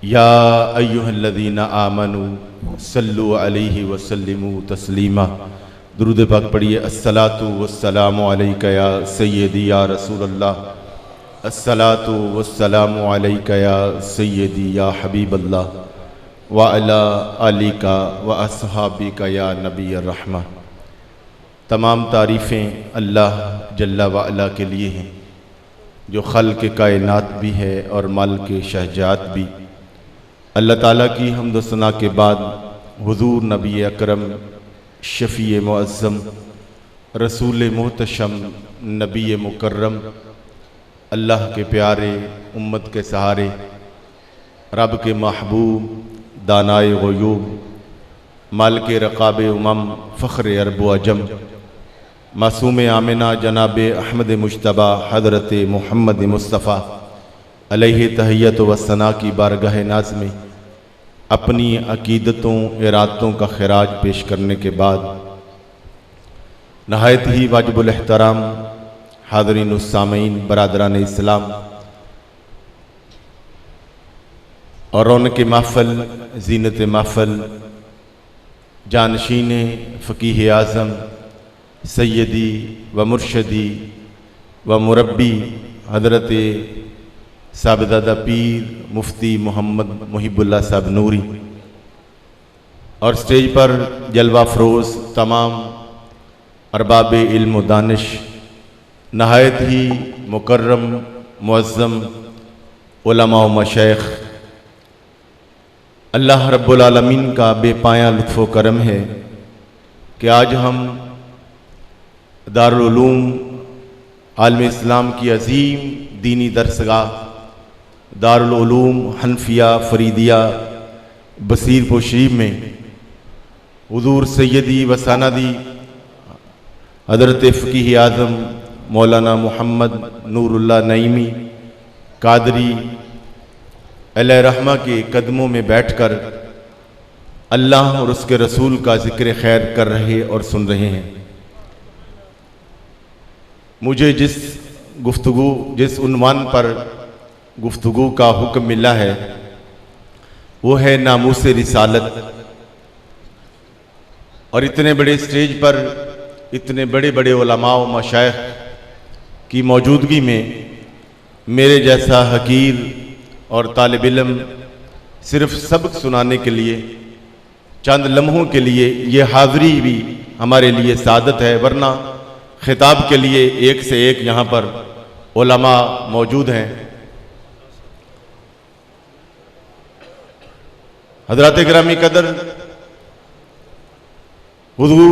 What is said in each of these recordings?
یا ایہا الذین آمنوا صلوا علیہ وسلموا تسلیما۔ درود پاک پڑھیے۔ الصلاۃ والسلام علیک یا سیدی یا رسول اللہ، الصلاۃ والسلام علیک یا سیدی یا حبیب اللہ، وعلی آلک واصحابک یا نبی الرحمہ۔ تمام تعریفیں اللہ جل وعلا کے لیے ہیں، جو خلق کائنات بھی ہے اور مالک شہجات بھی۔ اللہ تعالیٰ کی حمد و ثنا کے بعد حضور نبی اکرم، شفیع معظم، رسول محتشم، نبی مکرم، اللہ کے پیارے، امت کے سہارے، رب کے محبوب، دانائے غیوب، مالک رقاب امم، فخر عرب و عجم، معصوم آمنہ جناب احمد مجتبیٰ حضرت محمد مصطفیٰ علیہ تحیت و ثنا کی بارگاہ ناز میں اپنی عقیدتوں ارادتوں کا خراج پیش کرنے کے بعد نہایت ہی واجب الاحترام حاضرین السامعین، برادران اسلام اور رونق محفل، زینت محفل، جانشین فقیہ اعظم، سیدی و مرشدی و مربی حضرت صاحبزادہ پیر مفتی محمد محب اللہ صاحب نوری، اور سٹیج پر جلوہ فروز تمام ارباب علم و دانش، نہایت ہی مکرم معظم علماء و مشائخ۔ اللہ رب العالمین کا بے پایاں لطف و کرم ہے کہ آج ہم دارالعلوم عالم اسلام کی عظیم دینی درسگاہ دارالعلوم حنفیہ فریدیہ بصیر پور شریف میں حضور سیدی و سندی حضرت فقیہ اعظم مولانا محمد نور اللہ نعیمی قادری علیہ رحمہ کے قدموں میں بیٹھ کر اللہ اور اس کے رسول کا ذکر خیر کر رہے اور سن رہے ہیں۔ مجھے جس عنوان پر گفتگو کا حکم ملا ہے وہ ہے ناموس رسالت، اور اتنے بڑے سٹیج پر اتنے بڑے بڑے علماء و مشائخ کی موجودگی میں میرے جیسا حقیر اور طالب علم صرف سبق سنانے کے لیے چند لمحوں کے لیے یہ حاضری بھی ہمارے لیے سعادت ہے، ورنہ خطاب کے لیے ایک سے ایک یہاں پر علماء موجود ہیں۔ حضرات گرامی قدر، حضور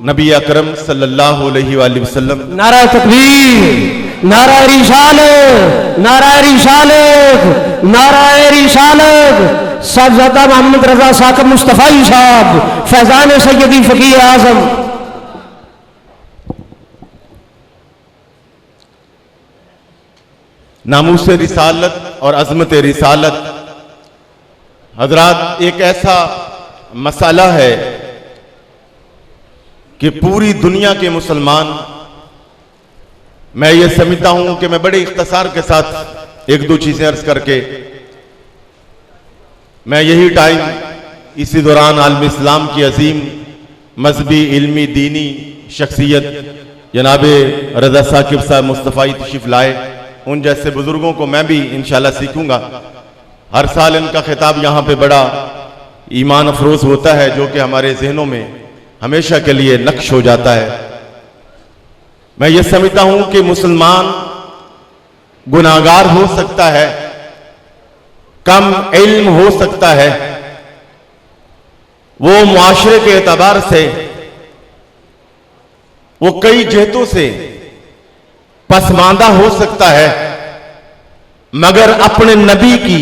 نبی اکرم صلی اللہ علیہ وآلہ وسلم، نعرہ تکبیر، نعرہ رسالت، نعرہ رسالت، نعرہ رسالت، صاحبزادہ محمد رضا ثاقب مصطفی صاحب فیضان سیدی فقیہ اعظم۔ ناموس رسالت اور عظمت رسالت حضرات ایک ایسا مسئلہ ہے کہ پوری دنیا کے مسلمان، میں یہ سمجھتا ہوں کہ میں بڑے اختصار کے ساتھ ایک دو چیزیں عرض کر کے میں یہی ٹائم اسی دوران عالم اسلام کی عظیم مذہبی علمی دینی شخصیت جناب رضا ثاقب صاحب مصطفی تشریف لائے، ان جیسے بزرگوں کو میں بھی انشاءاللہ سیکھوں گا۔ ہر سال ان کا خطاب یہاں پہ بڑا ایمان افروز ہوتا ہے، جو کہ ہمارے ذہنوں میں ہمیشہ کے لیے نقش ہو جاتا ہے۔ میں یہ سمجھتا ہوں کہ مسلمان گناہگار ہو سکتا ہے، کم علم ہو سکتا ہے، وہ معاشرے کے اعتبار سے وہ کئی جہتوں سے پسماندہ ہو سکتا ہے، مگر اپنے نبی کی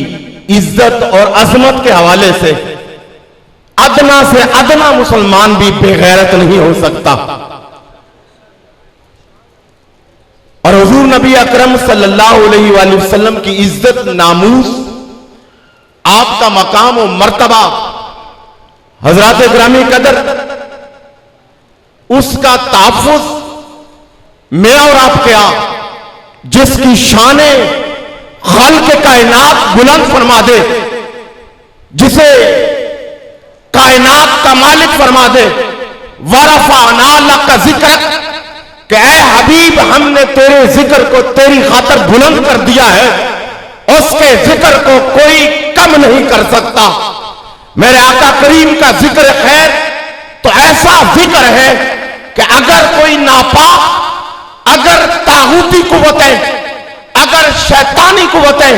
عزت اور عظمت کے حوالے سے ادنا مسلمان بھی بے غیرت نہیں ہو سکتا۔ اور حضور نبی اکرم صلی اللہ علیہ وآلہ وسلم کی عزت، ناموس، آپ کا مقام و مرتبہ، حضرات گرامی قدر، اس کا تحفظ میں اور آپ کیا، جس کی شانیں خالق کائنات بلند فرما دے، جسے کائنات کا مالک فرما دے ورفعنا لک ذکرک کہ اے حبیب ہم نے تیرے ذکر کو تیری خاطر بلند کر دیا ہے، اس کے ذکر کو کوئی کم نہیں کر سکتا۔ میرے آقا کریم کا ذکر خیر تو ایسا ذکر ہے کہ اگر کوئی ناپاک، اگر طاغوتی قوتیں، اگر شیطانی قوتیں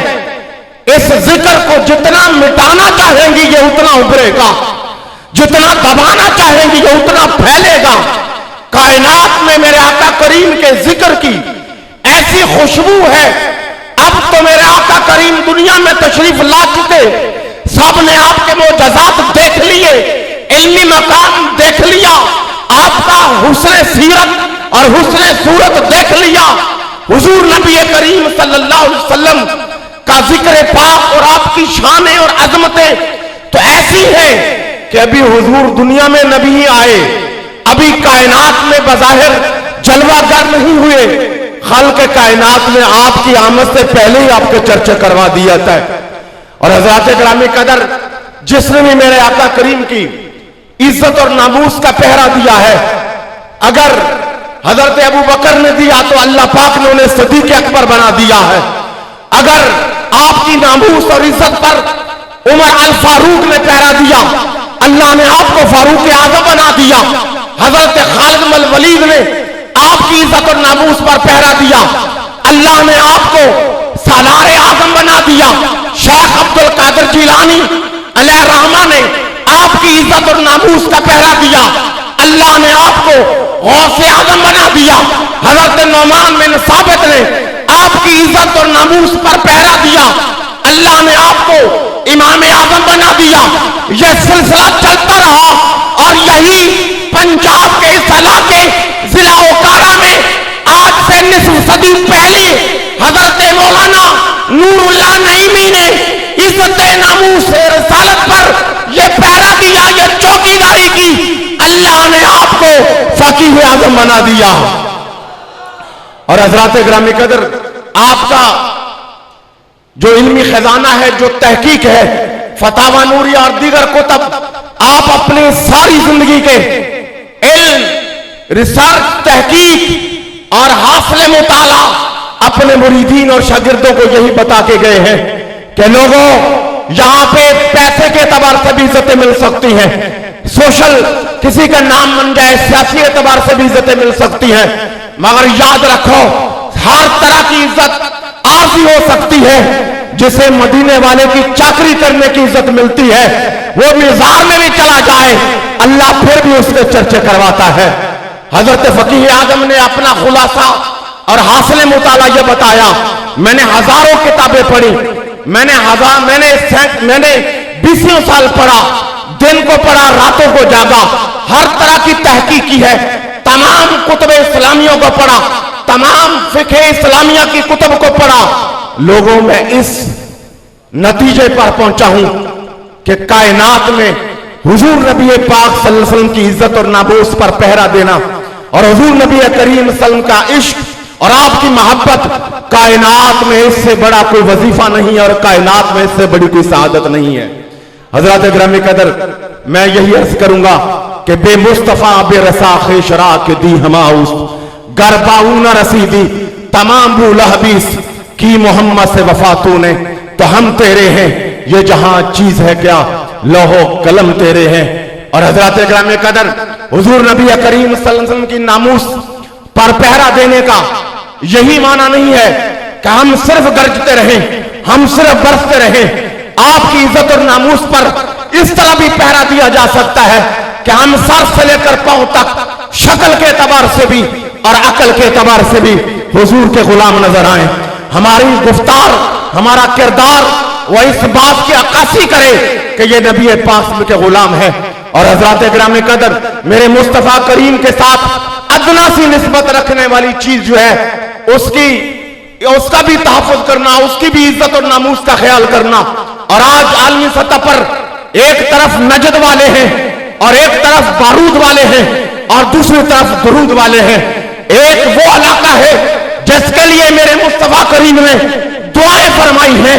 اس ذکر کو جتنا مٹانا چاہیں گی یہ اتنا ابھرے گا، جتنا دبانا چاہیں گی یہ اتنا پھیلے گا۔ کائنات میں میرے آقا کریم کے ذکر کی ایسی خوشبو ہے، اب تو میرے آقا کریم دنیا میں تشریف لا چکے، سب نے آپ کے معجزات دیکھ لیے، علمی مقام دیکھ لیا، آپ کا حسن سیرت اور حسن صورت دیکھ لیا۔ حضور نبی کریم صلی اللہ علیہ وسلم کا ذکر پاک اور آپ کی شانیں اور عظمتیں تو ایسی ہیں کہ ابھی حضور دنیا میں نبی آئے، ابھی کائنات میں بظاہر جلوہ گر نہیں ہوئے، خلق کائنات میں آپ کی آمد سے پہلے ہی آپ کے چرچے کروا دیا تھا۔ اور حضرات گرامی قدر، جس نے بھی میرے آقا کریم کی عزت اور ناموس کا پہرا دیا ہے، اگر حضرت ابو بکر نے دیا تو اللہ پاک نے انہیں صدیق اکبر بنا دیا ہے، اگر آپ کی ناموس اور عزت پر عمر الفاروق نے پہرا دیا، اللہ نے آپ کو فاروق اعظم بنا دیا، حضرت خالد بن الولید نے آپ کی عزت اور ناموس پر پہرا دیا، اللہ نے آپ کو سالار اعظم بنا دیا، شیخ عبد القادر جیلانی علیہ الرحمہ نے آپ کی عزت اور ناموس کا پہرا دیا، اللہ نے آپ کو غوث اعظم بنا دیا، حضرت نعمان بن ثابت نے آپ کی عزت اور ناموس پر پہرا دیا، اللہ نے آپ کو امام اعظم بنا دیا۔ یہ سلسلہ چلتا رہا اور یہی پنجاب کے اس علاقے ضلع اوکارا میں آج سے نصف صدی پہلے حضرت مولانا نور اللہ نعیمی نے عزت ناموس رسالت پر یہ پہرا دیا، یہ چوکیداری کی، اللہ نے آپ کو فقیہ اعظم بنا دیا۔ اور حضرات گرامی قدر، آپ کا جو علمی خزانہ ہے، جو تحقیق ہے، فتاوی نوریہ اور دیگر کتب، آپ اپنی ساری زندگی کے علم، ریسرچ، تحقیق اور حاصل مطالعہ اپنے مریدین اور شاگردوں کو یہی بتا کے گئے ہیں کہ لوگوں یہاں پہ پیسے کے اعتبار سے بھی عزتیں مل سکتی ہیں، سوشل کسی کا نام بن جائے، سیاسی اعتبار سے بھی عزتیں مل سکتی ہیں، مگر یاد رکھو ہر طرح کی عزت عارضی ہو سکتی ہے۔ جسے مدینے والے کی چاکری کرنے کی عزت ملتی ہے، وہ مزار میں بھی چلا جائے اللہ پھر بھی اس کے چرچے کرواتا ہے۔ حضرت فقیہ اعظم نے اپنا خلاصہ اور حاصل مطالعہ یہ بتایا، میں نے ہزاروں کتابیں پڑھی، میں نے 20 سال پڑھا، دن کو پڑھا، راتوں کو جاگا، ہر طرح کی تحقیق کی ہے، تمام کتب اسلامیوں کو پڑھا، تمام فقہ اسلامیہ کی کتب کو پڑھا، لوگوں میں اس نتیجے پر پہنچا ہوں کہ کائنات میں حضور نبی پاک صلی اللہ علیہ وسلم کی عزت اور ناموس پر پہرا دینا اور حضور نبی کریم صلی اللہ علیہ وسلم کا عشق اور آپ کی محبت، کائنات میں اس سے بڑا کوئی وظیفہ نہیں ہے اور کائنات میں اس سے بڑی کوئی سعادت نہیں ہے۔ حضرات گرامی قدر، میں یہی عرض کروں گا کہ بے مصطفیٰ بے رسا خیشرا کے دی ہماؤس گرباؤں نہ رسیدی تمام بو لہبیس کی محمد سے وفا تو نے، تو ہم تیرے ہیں، یہ جہاں چیز ہے کیا، لوح و قلم تیرے ہیں۔ اور حضرات گرامی قدر، حضور نبی کریم صلی اللہ علیہ وسلم کی ناموس پر پہرا دینے کا یہی معنی نہیں ہے کہ ہم صرف گرجتے رہیں، ہم صرف برستے رہیں۔ آپ کی عزت اور ناموس پر اس طرح بھی پہرا دیا جا سکتا ہے کہ ہم سر سے لے کر پاؤں تک شکل کے اعتبار سے بھی اور عقل کے اعتبار سے بھی حضور کے غلام نظر آئیں، ہماری گفتار، ہمارا کردار وہ اس بات کی عکاسی کرے کہ یہ نبی پاک کے غلام ہے۔ اور حضرات گرامی قدر، میرے مصطفیٰ کریم کے ساتھ ادنا سی نسبت رکھنے والی چیز جو ہے، اس کا بھی تحفظ کرنا، اس کی بھی عزت اور ناموس کا خیال کرنا۔ اور آج عالمی سطح پر ایک طرف نجد والے ہیں اور ایک طرف بارود والے ہیں اور دوسری طرف درود والے ہیں۔ ایک وہ علاقہ ہے جس کے لیے میرے مصطفیٰ کریم نے دعائیں فرمائی ہیں،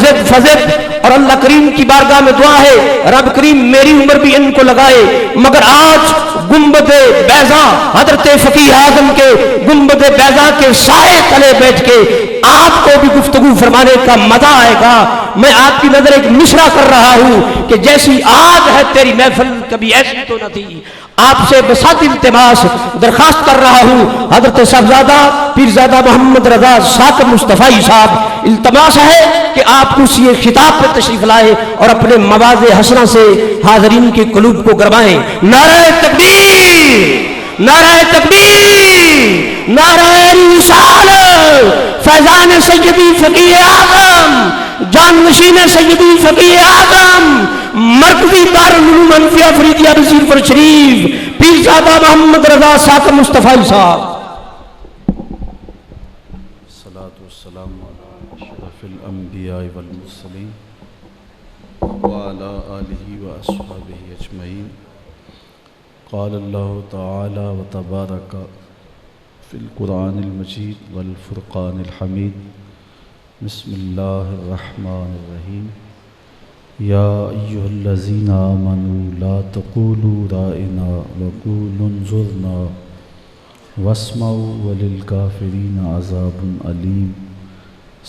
زد فزد، اور اللہ کریم کی بارگاہ میں دعا ہے رب کریم میری عمر بھی ان کو لگائے۔ مگر آج گنبد بیضا، حضرت فقیہ اعظم کے گنبد بیضا کے سائے تلے بیٹھ کے آپ کو بھی گفتگو فرمانے کا مزہ آئے گا۔ میں آپ کی نظر ایک مشرا کر رہا ہوں کہ جیسی آج ہے تیری محفل کبھی ایسی تو نہ تھی۔ آپ سے بساط التماس درخواست کر رہا ہوں حضرت صاحبزادہ پیرزادہ محمد رضا ثاقب مصطفی صاحب، التماس ہے کہ آپ کرسی خطاب پہ تشریف لائے اور اپنے مواضع حسنہ سے حاضرین کے قلوب کو گرمائیں۔ نعرہ تکبیر، نعرہ تکبیر، نعرہ رسالت، فیضان سیدی فقیہ اعظم، جانشین سیدی فقیہ اعظم، مرکزی دارالعلوم حنفیہ فریدیہ بصیر پور شریف پیرزادہ محمد رضا ثاقب مصطفی صاحب۔ الصلاة والسلام على أشرف الأنبياء والمرسلين وعلى آله وأصحابه أجمعين۔ قال الله تعالى وتبارك في القرآن المجيد والفرقان الحميد، بسم الله الرحمن الرحيم، يا أيها الذين آمنوا لا تقولوا رائنا وقولوا انظرنا واسمعوا وللكافرين عذاب أليم۔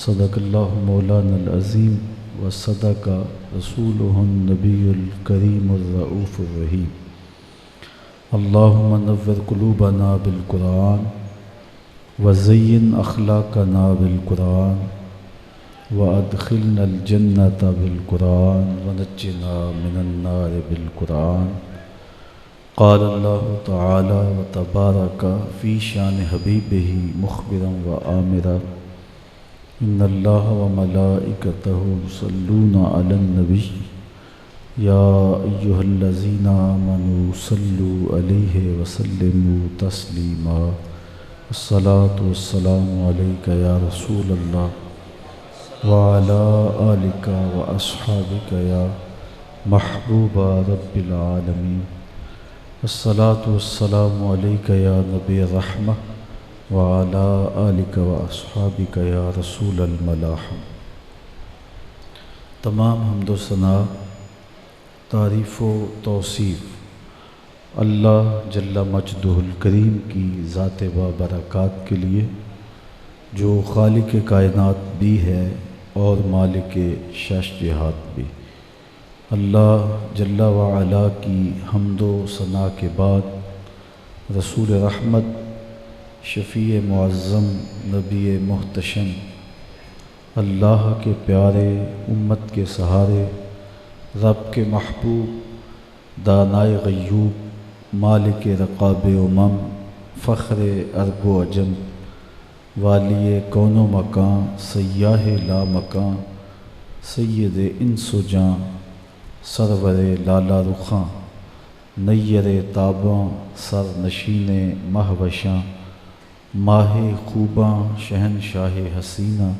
صدق الله مولانا العظيم وصدق رسوله النبي الكريم الرؤوف الرحيم۔ اللهم نور قلوبنا بالقرآن وزين أخلاقنا بالقرآن وأدخلنا الجنة بالقرآن ونجنا من النار بالقرآن۔ قال الله تعالى وتبارك في شان حبيبه مخبرا وآمرا، إن الله وملائكته يصلون على النبي يا أيها الذين آمنوا صلوا عليه وسلموا تسليما۔ الصلاة والسلام عليك يا رسول الله وعلى آلك وأصحابك يا محبوب رب العالمين۔ الصلاة والسلام عليك يا نبي الرحمة وعلى آلك وأصحابك يا رسول الملاحم۔ تمام حمد و ثنا، تعریف و توصیف اللہ جل مجدہ الکریم کی ذات و برکات کے لیے، جو خالق کائنات بھی ہے اور مالک شش جہات بھی۔ اللہ جل وعلا کی حمد و ثنا کے بعد رسول رحمت، شفیع معظم، نبی محتشم، اللہ کے پیارے، امت کے سہارے، رب کے محبوب، دانائے غیوب، مالک رقاب امم، فخر عرب و عجم، والی کون و مکان، سیاہ لا مکان، سید انس و جاں، سرور لالا رخاں، نیر تاباں، سر نشین مہوشاں، ماہ خوباں، شہنشاہ حسینہ،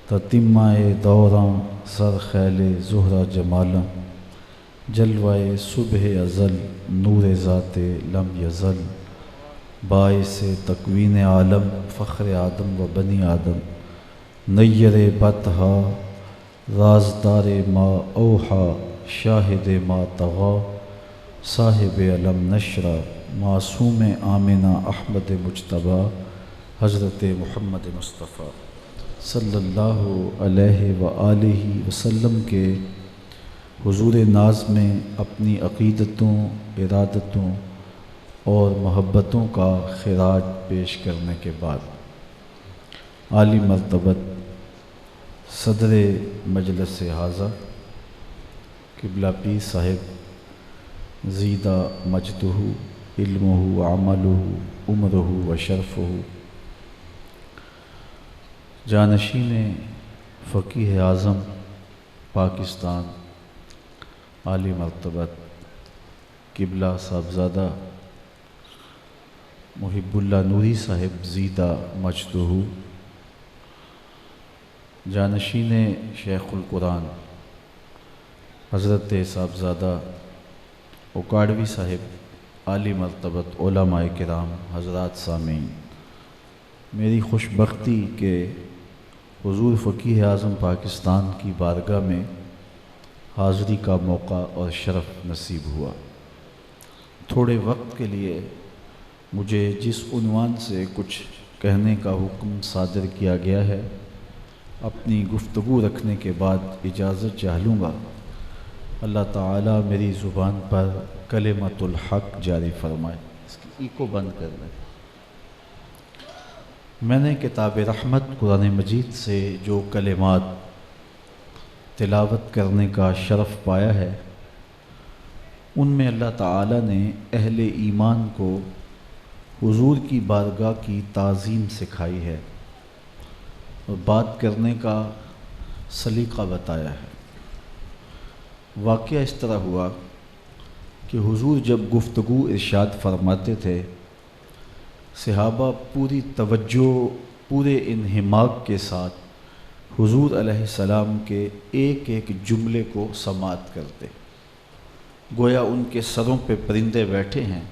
تتمہ دوراں، سر خیل زہرہ جمالاں، جلوہ صبح ازل، نور ذات لم یزل، باعث تکوین عالم، فخر آدم و بنی آدم، نیر بطحا، رازدار ما اوحا، شاہد ما طغا، صاحب علم نشرہ، معصوم آمنہ احمد مجتبیٰ، حضرت محمد مصطفیٰ صلی اللہ علیہ وآلہ وسلم کے حضور ناز میں اپنی عقیدتوں، ارادتوں اور محبتوں کا خراج پیش کرنے کے بعد، عالی مرتبت صدر مجلس حاضر قبلہ پیر صاحب زیدہ مجدہ علمہ عملہ عمرہ و شرفہ، جانشین فقیہ اعظم پاکستان، عالی مرتبت قبلہ صاحبزادہ محب اللہ نوری صاحب زیدہ مجدہ، جانشین شیخ القرآن حضرت صاحبزادہ اکاڑوی صاحب، عالی مرتبت علماء کرام، حضرات سامعین، میری خوش بختی کہ حضور فقیہ اعظم پاکستان کی بارگاہ میں حاضری کا موقع اور شرف نصیب ہوا۔ تھوڑے وقت کے لیے مجھے جس عنوان سے کچھ کہنے کا حکم صادر کیا گیا ہے، اپنی گفتگو رکھنے کے بعد اجازت چاہ لوں گا۔ اللہ تعالیٰ میری زبان پر کلمۃ الحق جاری فرمائے۔ اس کی ایکو بند کر دیں۔ میں نے کتاب رحمت قرآن مجید سے جو کلمات تلاوت کرنے کا شرف پایا ہے، ان میں اللہ تعالیٰ نے اہل ایمان کو حضور کی بارگاہ کی تعظیم سکھائی ہے اور بات کرنے کا سلیقہ بتایا ہے۔ واقعہ اس طرح ہوا کہ حضور جب گفتگو ارشاد فرماتے تھے، صحابہ پوری توجہ، پورے انہماک کے ساتھ حضور علیہ السلام کے ایک ایک جملے کو سماعت کرتے، گویا ان کے سروں پہ پرندے بیٹھے ہیں،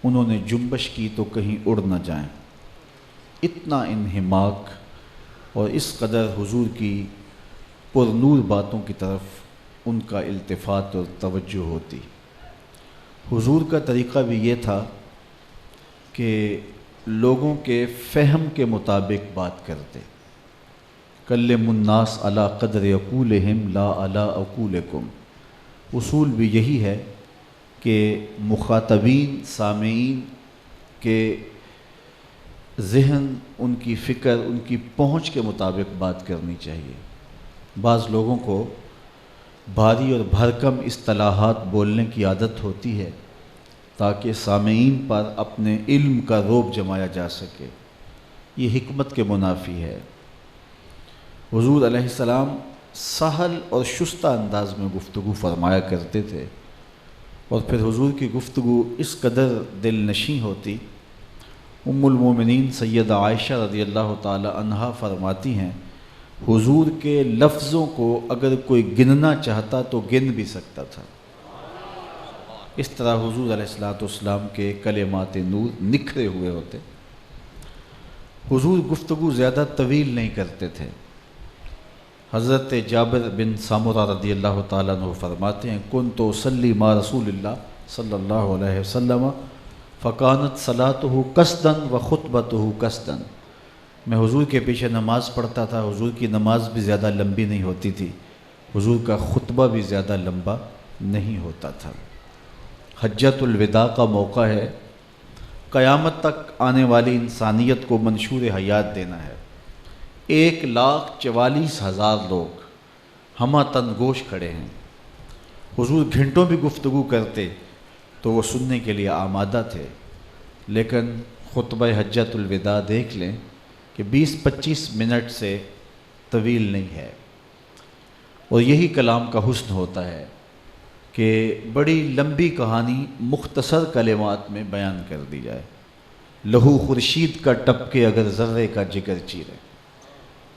انہوں نے جنبش کی تو کہیں اڑ نہ جائیں۔ اتنا انہماک اور اس قدر حضور کی پرنور باتوں کی طرف ان کا التفات اور توجہ ہوتی۔ حضور کا طریقہ بھی یہ تھا کہ لوگوں کے فہم کے مطابق بات کرتے۔ کلم الناس علی قدر عقولہم لا علی عقولکم، اصول بھی یہی ہے کہ مخاطبین، سامعین کے ذہن، ان کی فکر، ان کی پہنچ کے مطابق بات کرنی چاہیے۔ بعض لوگوں کو بھاری اور بھرکم اصطلاحات بولنے کی عادت ہوتی ہے تاکہ سامعین پر اپنے علم کا رعب جمایا جا سکے، یہ حکمت کے منافی ہے۔ حضور علیہ السلام سہل اور شستہ انداز میں گفتگو فرمایا کرتے تھے، اور پھر حضور کی گفتگو اس قدر دل نشیں ہوتی۔ ام المومنین سیدہ عائشہ رضی اللہ تعالی عنہا فرماتی ہیں، حضور کے لفظوں کو اگر کوئی گننا چاہتا تو گن بھی سکتا تھا۔ اس طرح حضور علیہ السلام کے کلمات نور نکھرے ہوئے ہوتے۔ حضور گفتگو زیادہ طویل نہیں کرتے تھے۔ حضرت جابر بن سامورہ رضی اللہ تعالیٰ عنہ فرماتے ہیں، کنت اصلی مع رسول اللہ صلی اللہ علیہ وسلم فکانت صلاتہ قصدا و خطبتہ قصدا، میں حضور کے پیچھے نماز پڑھتا تھا، حضور کی نماز بھی زیادہ لمبی نہیں ہوتی تھی، حضور کا خطبہ بھی زیادہ لمبا نہیں ہوتا تھا۔ حجۃ الوداع کا موقع ہے، قیامت تک آنے والی انسانیت کو منشور حیات دینا ہے۔ 1,44,000 لوگ ہمہ تن گوش کھڑے ہیں۔ حضور گھنٹوں بھی گفتگو کرتے تو وہ سننے کے لیے آمادہ تھے، لیکن خطبہ حجۃ الوداع دیکھ لیں کہ 20-25 منٹ سے طویل نہیں ہے، اور یہی کلام کا حسن ہوتا ہے کہ بڑی لمبی کہانی مختصر کلمات میں بیان کر دی جائے۔ لہو خورشید کا ٹپکے اگر ذرے کا جگر چیرے،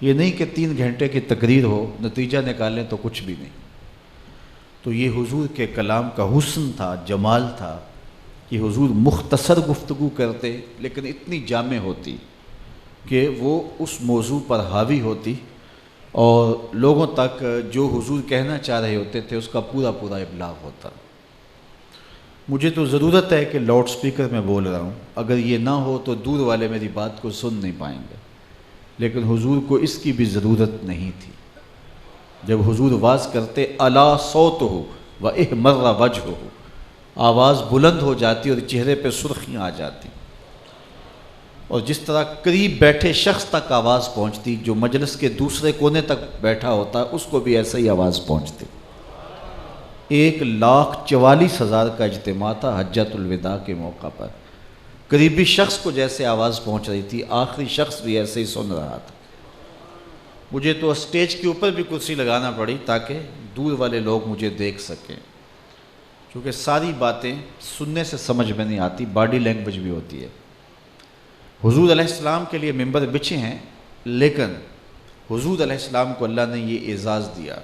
یہ نہیں کہ 3 گھنٹے کی تقریر ہو، نتیجہ نکالیں تو کچھ بھی نہیں۔ تو یہ حضور کے کلام کا حسن تھا، جمال تھا کہ حضور مختصر گفتگو کرتے لیکن اتنی جامع ہوتی کہ وہ اس موضوع پر حاوی ہوتی اور لوگوں تک جو حضور کہنا چاہ رہے ہوتے تھے اس کا پورا پورا ابلاغ ہوتا۔ مجھے تو ضرورت ہے کہ لاؤڈ سپیکر میں بول رہا ہوں، اگر یہ نہ ہو تو دور والے میری بات کو سن نہیں پائیں گے، لیکن حضور کو اس کی بھی ضرورت نہیں تھی۔ جب حضور واز کرتے الا صوتہ و احمر وجہہ، آواز بلند ہو جاتی اور چہرے پہ سرخیاں آ جاتی، اور جس طرح قریب بیٹھے شخص تک آواز پہنچتی، جو مجلس کے دوسرے کونے تک بیٹھا ہوتا اس کو بھی ایسا ہی آواز پہنچتی۔ 1,44,000 کا اجتماع تھا حجۃ الوداع کے موقع پر، قریبی شخص کو جیسے آواز پہنچ رہی تھی، آخری شخص بھی ایسے ہی سن رہا تھا۔ مجھے تو اسٹیج کے اوپر بھی کرسی لگانا پڑی تاکہ دور والے لوگ مجھے دیکھ سکیں، کیونکہ ساری باتیں سننے سے سمجھ میں نہیں آتی، باڈی لینگویج بھی ہوتی ہے۔ حضور علیہ السلام کے لیے ممبر بچھے ہیں، لیکن حضور علیہ السلام کو اللہ نے یہ اعزاز دیا،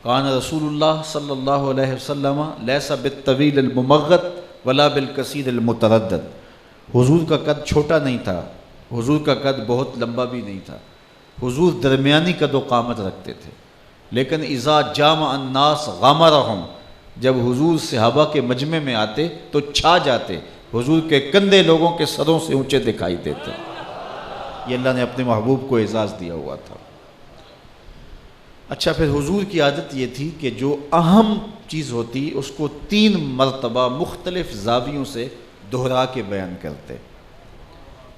کان رسول اللہ صلی اللہ علیہ وسلم لیس بالطویل الممغط ولا بالکثیر المتردد، حضور کا قد چھوٹا نہیں تھا، حضور کا قد بہت لمبا بھی نہیں تھا، حضور درمیانی قد و قامت رکھتے تھے، لیکن اذا جامع الناس غمرہم، جب حضور صحابہ کے مجمع میں آتے تو چھا جاتے، حضور کے کندھے لوگوں کے سروں سے اونچے دکھائی دیتے۔ یہ اللہ نے اپنے محبوب کو اعزاز دیا ہوا تھا۔ اچھا، پھر حضور کی عادت یہ تھی کہ جو اہم چیز ہوتی اس کو 3 مرتبہ مختلف زاویوں سے دہرا کے بیان کرتے۔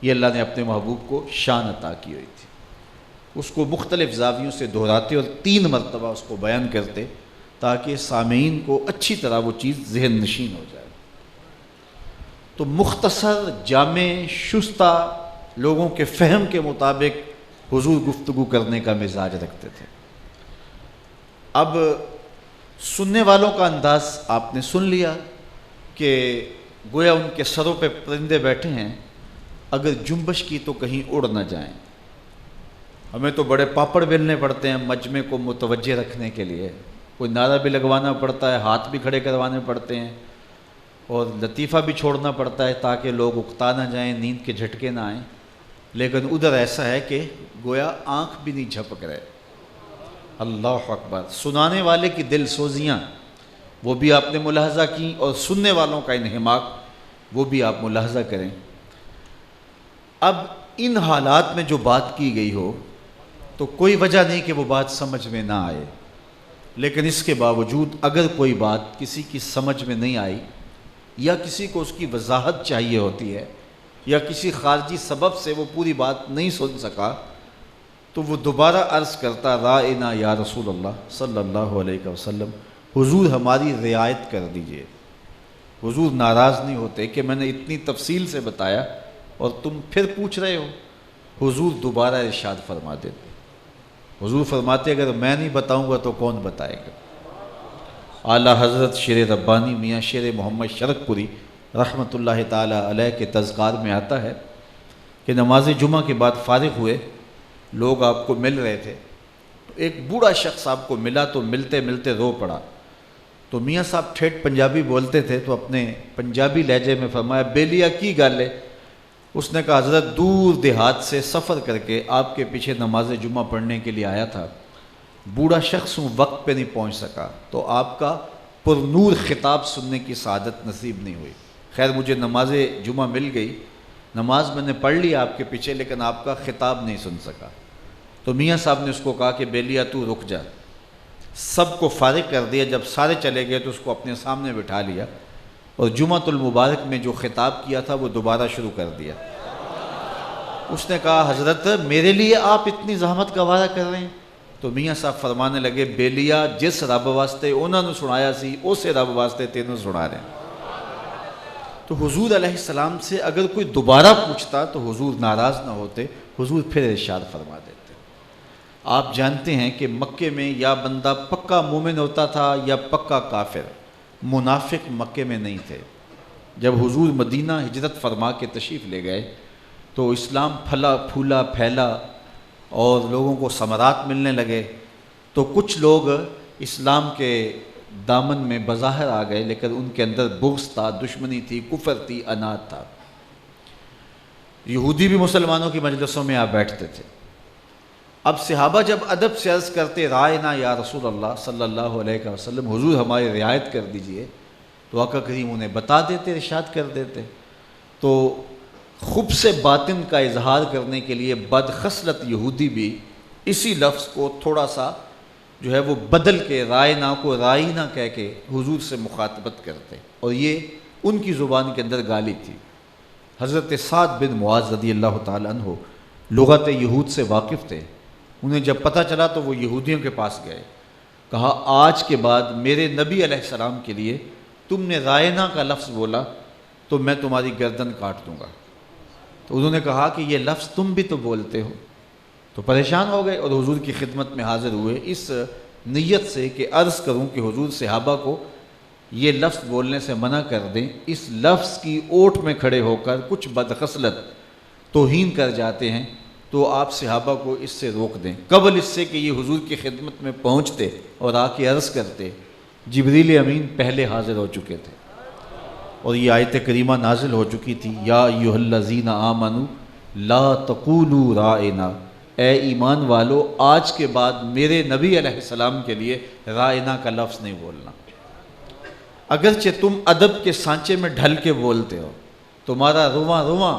یہ اللہ نے اپنے محبوب کو شان عطا کی ہوئی تھی، اس کو مختلف زاویوں سے دہراتے اور 3 مرتبہ اس کو بیان کرتے تاکہ سامعین کو اچھی طرح وہ چیز ذہن نشین ہو جائے۔ تو مختصر، جامع، شستہ، لوگوں کے فہم کے مطابق حضور گفتگو کرنے کا مزاج رکھتے تھے۔ اب سننے والوں کا انداز آپ نے سن لیا کہ گویا ان کے سروں پہ پرندے بیٹھے ہیں، اگر جنبش کی تو کہیں اڑ نہ جائیں۔ ہمیں تو بڑے پاپڑ بیلنے پڑتے ہیں مجمع کو متوجہ رکھنے کے لیے، کوئی نعرہ بھی لگوانا پڑتا ہے، ہاتھ بھی کھڑے کروانے پڑتے ہیں، اور لطیفہ بھی چھوڑنا پڑتا ہے تاکہ لوگ اکتا نہ جائیں، نیند کے جھٹکے نہ آئیں، لیکن ادھر ایسا ہے کہ گویا آنکھ بھی نہیں جھپک رہے۔ اللہ اکبر! سنانے والے کی دل سوزیاں وہ بھی آپ نے ملاحظہ کی، اور سننے والوں کا انہماک وہ بھی آپ ملاحظہ کریں۔ اب ان حالات میں جو بات کی گئی ہو تو کوئی وجہ نہیں کہ وہ بات سمجھ میں نہ آئے، لیکن اس کے باوجود اگر کوئی بات کسی کی سمجھ میں نہیں آئی یا کسی کو اس کی وضاحت چاہیے ہوتی ہے یا کسی خارجی سبب سے وہ پوری بات نہیں سن سکا تو وہ دوبارہ عرض کرتا، رائنا یا رسول اللہ صلی اللہ علیہ وسلم، حضور ہماری رعایت کر دیجئے۔ حضور ناراض نہیں ہوتے کہ میں نے اتنی تفصیل سے بتایا اور تم پھر پوچھ رہے ہو۔ حضور دوبارہ ارشاد فرما دیتے، حضور فرماتے اگر میں نہیں بتاؤں گا تو کون بتائے گا۔ اعلیٰ حضرت شیر ربانی میاں شیر محمد شرک پوری رحمۃ اللہ تعالیٰ علیہ کے تذکار میں آتا ہے کہ نماز جمعہ کے بعد فارغ ہوئے، لوگ آپ کو مل رہے تھے، تو ایک بوڑھا شخص آپ کو ملا تو ملتے ملتے رو پڑا۔ تو میاں صاحب ٹھیٹھ پنجابی بولتے تھے تو اپنے پنجابی لہجے میں فرمایا، بیلیا کی گل ہے؟ اس نے کہا، حضرت دور دیہات سے سفر کر کے آپ کے پیچھے نماز جمعہ پڑھنے کے لیے آیا تھا، بوڑھا شخص ہوں، وقت پہ نہیں پہنچ سکا، تو آپ کا پر نور خطاب سننے کی سعادت نصیب نہیں ہوئی۔ خیر مجھے نماز جمعہ مل گئی، نماز میں نے پڑھ لی آپ کے پیچھے، لیکن آپ کا خطاب نہیں سن سکا۔ تو میاں صاحب نے اس کو کہا کہ بیلیا تو رک جا، سب کو فارغ کر دیا۔ جب سارے چلے گئے تو اس کو اپنے سامنے بٹھا لیا اور جمعۃ المبارک میں جو خطاب کیا تھا وہ دوبارہ شروع کر دیا۔ اس نے کہا، حضرت میرے لیے آپ اتنی زحمت گوارا کر رہے ہیں؟ تو میاں صاحب فرمانے لگے، بیلیا جس رب واسطے انہوں نے سنایا سی اسے رب واسطے تینوں سنا رہے ہیں۔ تو حضور علیہ السلام سے اگر کوئی دوبارہ پوچھتا تو حضور ناراض نہ ہوتے، حضور پھر ارشاد فرما دیتے۔ آپ جانتے ہیں کہ مکے میں یا بندہ پکا مومن ہوتا تھا یا پکا کافر، منافق مکے میں نہیں تھے۔ جب حضور مدینہ ہجرت فرما کے تشریف لے گئے تو اسلام پھلا پھولا پھیلا اور لوگوں کو ثمرات ملنے لگے، تو کچھ لوگ اسلام کے دامن میں بظاہر آ گئے، لیکن ان کے اندر بغض تھا، دشمنی تھی، کفر تھی، عناد تھا۔ یہودی بھی مسلمانوں کی مجلسوں میں آ بیٹھتے تھے۔ اب صحابہ جب ادب سے عرض کرتے، رائنا یا رسول اللہ صلی اللہ علیہ وسلم، حضور ہماری رعایت کر دیجئے، تو آقا کریم انہیں بتا دیتے، ارشاد کر دیتے۔ تو خب سے باطن کا اظہار کرنے کے لیے بدخصلت یہودی بھی اسی لفظ کو تھوڑا سا جو ہے وہ بدل کے رائنا کو رائنا کہہ کے حضور سے مخاطبت کرتے، اور یہ ان کی زبان کے اندر گالی تھی۔ حضرت سعد بن معاذ رضی اللہ تعالیٰ عنہ لغت یہود سے واقف تھے، انہیں جب پتہ چلا تو وہ یہودیوں کے پاس گئے، کہا آج کے بعد میرے نبی علیہ السلام کے لیے تم نے رائنا کا لفظ بولا تو میں تمہاری گردن کاٹ دوں گا۔ تو انہوں نے کہا کہ یہ لفظ تم بھی تو بولتے ہو، تو پریشان ہو گئے اور حضور کی خدمت میں حاضر ہوئے اس نیت سے کہ عرض کروں کہ حضور صحابہ کو یہ لفظ بولنے سے منع کر دیں۔ اس لفظ کی اوٹ میں کھڑے ہو کر کچھ بدخصلت توہین کر جاتے ہیں، تو آپ صحابہ کو اس سے روک دیں۔ قبل اس سے کہ یہ حضور کی خدمت میں پہنچتے اور آ کے عرض کرتے، جبریل امین پہلے حاضر ہو چکے تھے اور یہ آیت کریمہ نازل ہو چکی تھی، یا ایھا الذین آمنوا لا تقولوا رائنا اے ایمان والو آج کے بعد میرے نبی علیہ السلام کے لیے رائنا کا لفظ نہیں بولنا۔ اگرچہ تم ادب کے سانچے میں ڈھل کے بولتے ہو، تمہارا رواں رواں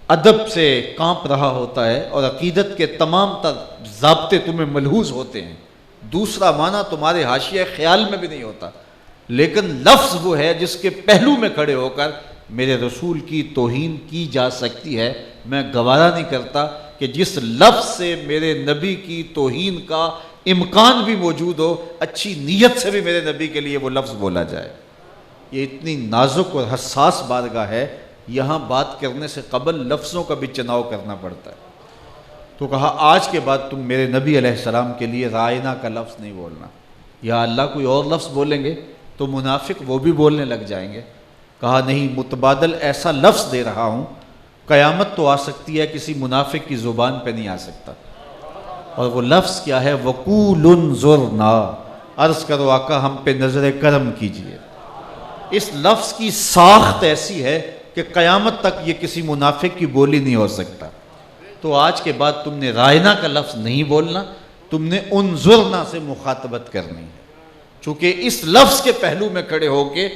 ادب سے کانپ رہا ہوتا ہے اور عقیدت کے تمام تر ضابطے تمہیں ملحوظ ہوتے ہیں، دوسرا معنی تمہارے حاشیہ خیال میں بھی نہیں ہوتا، لیکن لفظ وہ ہے جس کے پہلو میں کھڑے ہو کر میرے رسول کی توہین کی جا سکتی ہے۔ میں گوارا نہیں کرتا کہ جس لفظ سے میرے نبی کی توہین کا امکان بھی موجود ہو، اچھی نیت سے بھی میرے نبی کے لیے وہ لفظ بولا جائے۔ یہ اتنی نازک اور حساس بارگاہ ہے، یہاں بات کرنے سے قبل لفظوں کا بھی چناؤ کرنا پڑتا ہے۔ تو کہا آج کے بعد تم میرے نبی علیہ السلام کے لیے رائنا کا لفظ نہیں بولنا۔ یا اللہ کوئی اور لفظ بولیں گے تو منافق وہ بھی بولنے لگ جائیں گے۔ کہا نہیں، متبادل ایسا لفظ دے رہا ہوں، قیامت تو آ سکتی ہے، کسی منافق کی زبان پہ نہیں آ سکتا۔ اور وہ لفظ کیا ہے؟ وقول انظرنا، عرض کرو آقا ہم پہ نظر کرم کیجئے۔ اس لفظ کی ساخت ایسی ہے کہ قیامت تک یہ کسی منافق کی بولی نہیں ہو سکتا۔ تو آج کے بعد تم نے رائنا کا لفظ نہیں بولنا، تم نے انظرنا سے مخاطبت کرنی ہے، چونکہ اس لفظ کے پہلو میں کھڑے ہو کے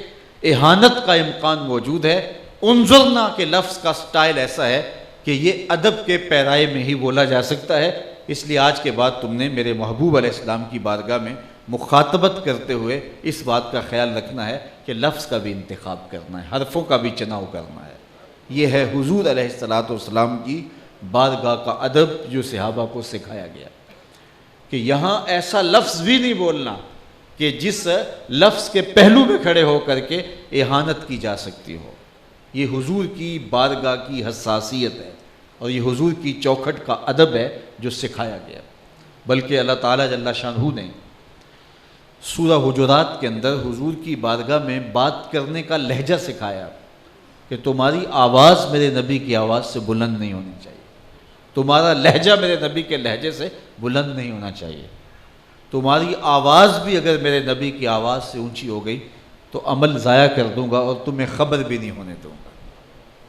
اہانت کا امکان موجود ہے۔ انظرنا کے لفظ کا سٹائل ایسا ہے کہ یہ ادب کے پیرائے میں ہی بولا جا سکتا ہے، اس لیے آج کے بعد تم نے میرے محبوب علیہ السلام کی بارگاہ میں مخاطبت کرتے ہوئے اس بات کا خیال رکھنا ہے کہ لفظ کا بھی انتخاب کرنا ہے، حرفوں کا بھی چناؤ کرنا ہے۔ یہ ہے حضور علیہ السلام کی بارگاہ کا ادب جو صحابہ کو سکھایا گیا کہ یہاں ایسا لفظ بھی نہیں بولنا کہ جس لفظ کے پہلو میں کھڑے ہو کر کے اہانت کی جا سکتی ہو۔ یہ حضور کی بارگاہ کی حساسیت ہے اور یہ حضور کی چوکھٹ کا ادب ہے جو سکھایا گیا۔ بلکہ اللہ تعالیٰ جل شانہ نے سورہ حجرات کے اندر حضور کی بارگاہ میں بات کرنے کا لہجہ سکھایا کہ تمہاری آواز میرے نبی کی آواز سے بلند نہیں ہونی چاہیے، تمہارا لہجہ میرے نبی کے لہجے سے بلند نہیں ہونا چاہیے، تمہاری آواز بھی اگر میرے نبی کی آواز سے اونچی ہو گئی تو عمل ضائع کر دوں گا اور تمہیں خبر بھی نہیں ہونے دوں گا۔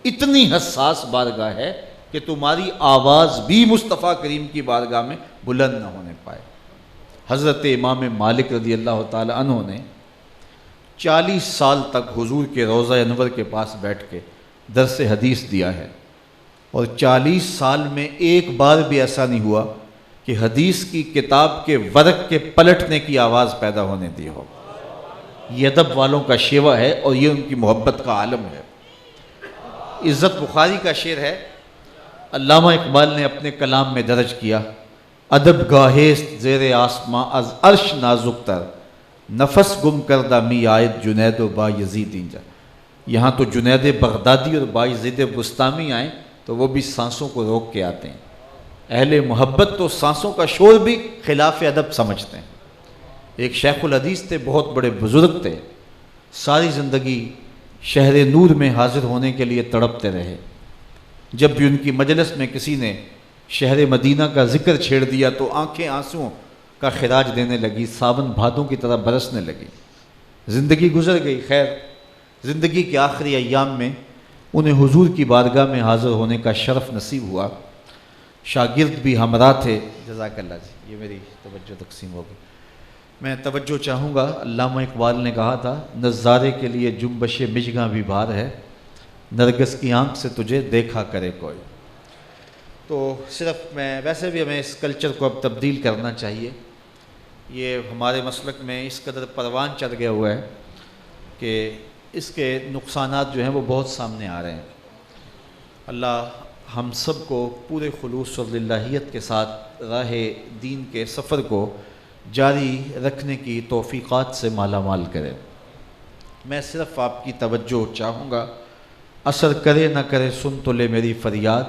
اتنی حساس بارگاہ ہے کہ تمہاری آواز بھی مصطفیٰ کریم کی بارگاہ میں بلند نہ ہونے پائے۔ حضرت امام مالک رضی اللہ تعالی عنہ نے 40 سال تک حضور کے روضہ انور کے پاس بیٹھ کے درس حدیث دیا ہے، اور 40 سال میں ایک بار بھی ایسا نہیں ہوا کہ حدیث کی کتاب کے ورق کے پلٹنے کی آواز پیدا ہونے دی ہو۔ یہ ادب والوں کا شیوا ہے اور یہ ان کی محبت کا عالم ہے۔ عزت بخاری کا شعر ہے، علامہ اقبال نے اپنے کلام میں درج کیا، ادب گاہست زیر آسماں از عرش نازک تر، نفس گم کردہ می آیت جنید و با یزید اینجا۔ یہاں تو جنید بغدادی اور با یزید بستامی آئیں تو وہ بھی سانسوں کو روک کے آتے ہیں۔ اہل محبت تو سانسوں کا شور بھی خلاف ادب سمجھتے ہیں۔ ایک شیخ الحدیث تھے، بہت بڑے بزرگ تھے، ساری زندگی شہر نور میں حاضر ہونے کے لیے تڑپتے رہے۔ جب بھی ان کی مجلس میں کسی نے شہر مدینہ کا ذکر چھیڑ دیا تو آنکھیں آنسوؤں کا خراج دینے لگی، ساون بھادوں کی طرح برسنے لگی۔ زندگی گزر گئی، خیر زندگی کے آخری ایام میں انہیں حضور کی بارگاہ میں حاضر ہونے کا شرف نصیب ہوا۔ شاگرد بھی ہمراہ تھے۔ جزاک اللہ جی، یہ میری توجہ تقسیم ہو گئی۔ میں توجہ چاہوں گا، علامہ اقبال نے کہا تھا، نظارے کے لیے جنبش مژگاں بھی بھار ہے، نرگس کی آنکھ سے تجھے دیکھا کرے کوئی۔ تو صرف میں ویسے بھی ہمیں اس کلچر کو اب تبدیل کرنا چاہیے۔ یہ ہمارے مسلک میں اس قدر پروان چڑھ گیا ہوا ہے کہ اس کے نقصانات جو ہیں وہ بہت سامنے آ رہے ہیں۔ اللہ ہم سب کو پورے خلوص اور للہیت کے ساتھ راہ دین کے سفر کو جاری رکھنے کی توفیقات سے مالا مال کرے۔ میں صرف آپ کی توجہ چاہوں گا، اثر کرے نہ کرے سن تو لے میری فریاد،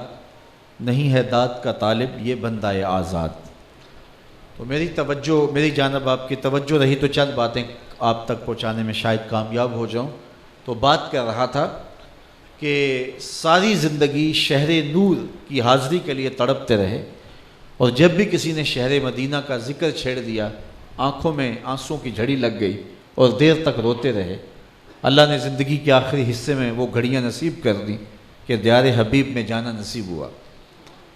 نہیں ہے داد کا طالب یہ بندہ آزاد۔ تو میری جانب آپ کی توجہ رہی تو چند باتیں آپ تک پہنچانے میں شاید کامیاب ہو جاؤں۔ تو بات کر رہا تھا کہ ساری زندگی شہر نور کی حاضری کے لیے تڑپتے رہے، اور جب بھی کسی نے شہر مدینہ کا ذکر چھیڑ دیا آنکھوں میں آنسوں کی جھڑی لگ گئی اور دیر تک روتے رہے۔ اللہ نے زندگی کے آخری حصے میں وہ گھڑیاں نصیب کر دیں کہ دیار حبیب میں جانا نصیب ہوا۔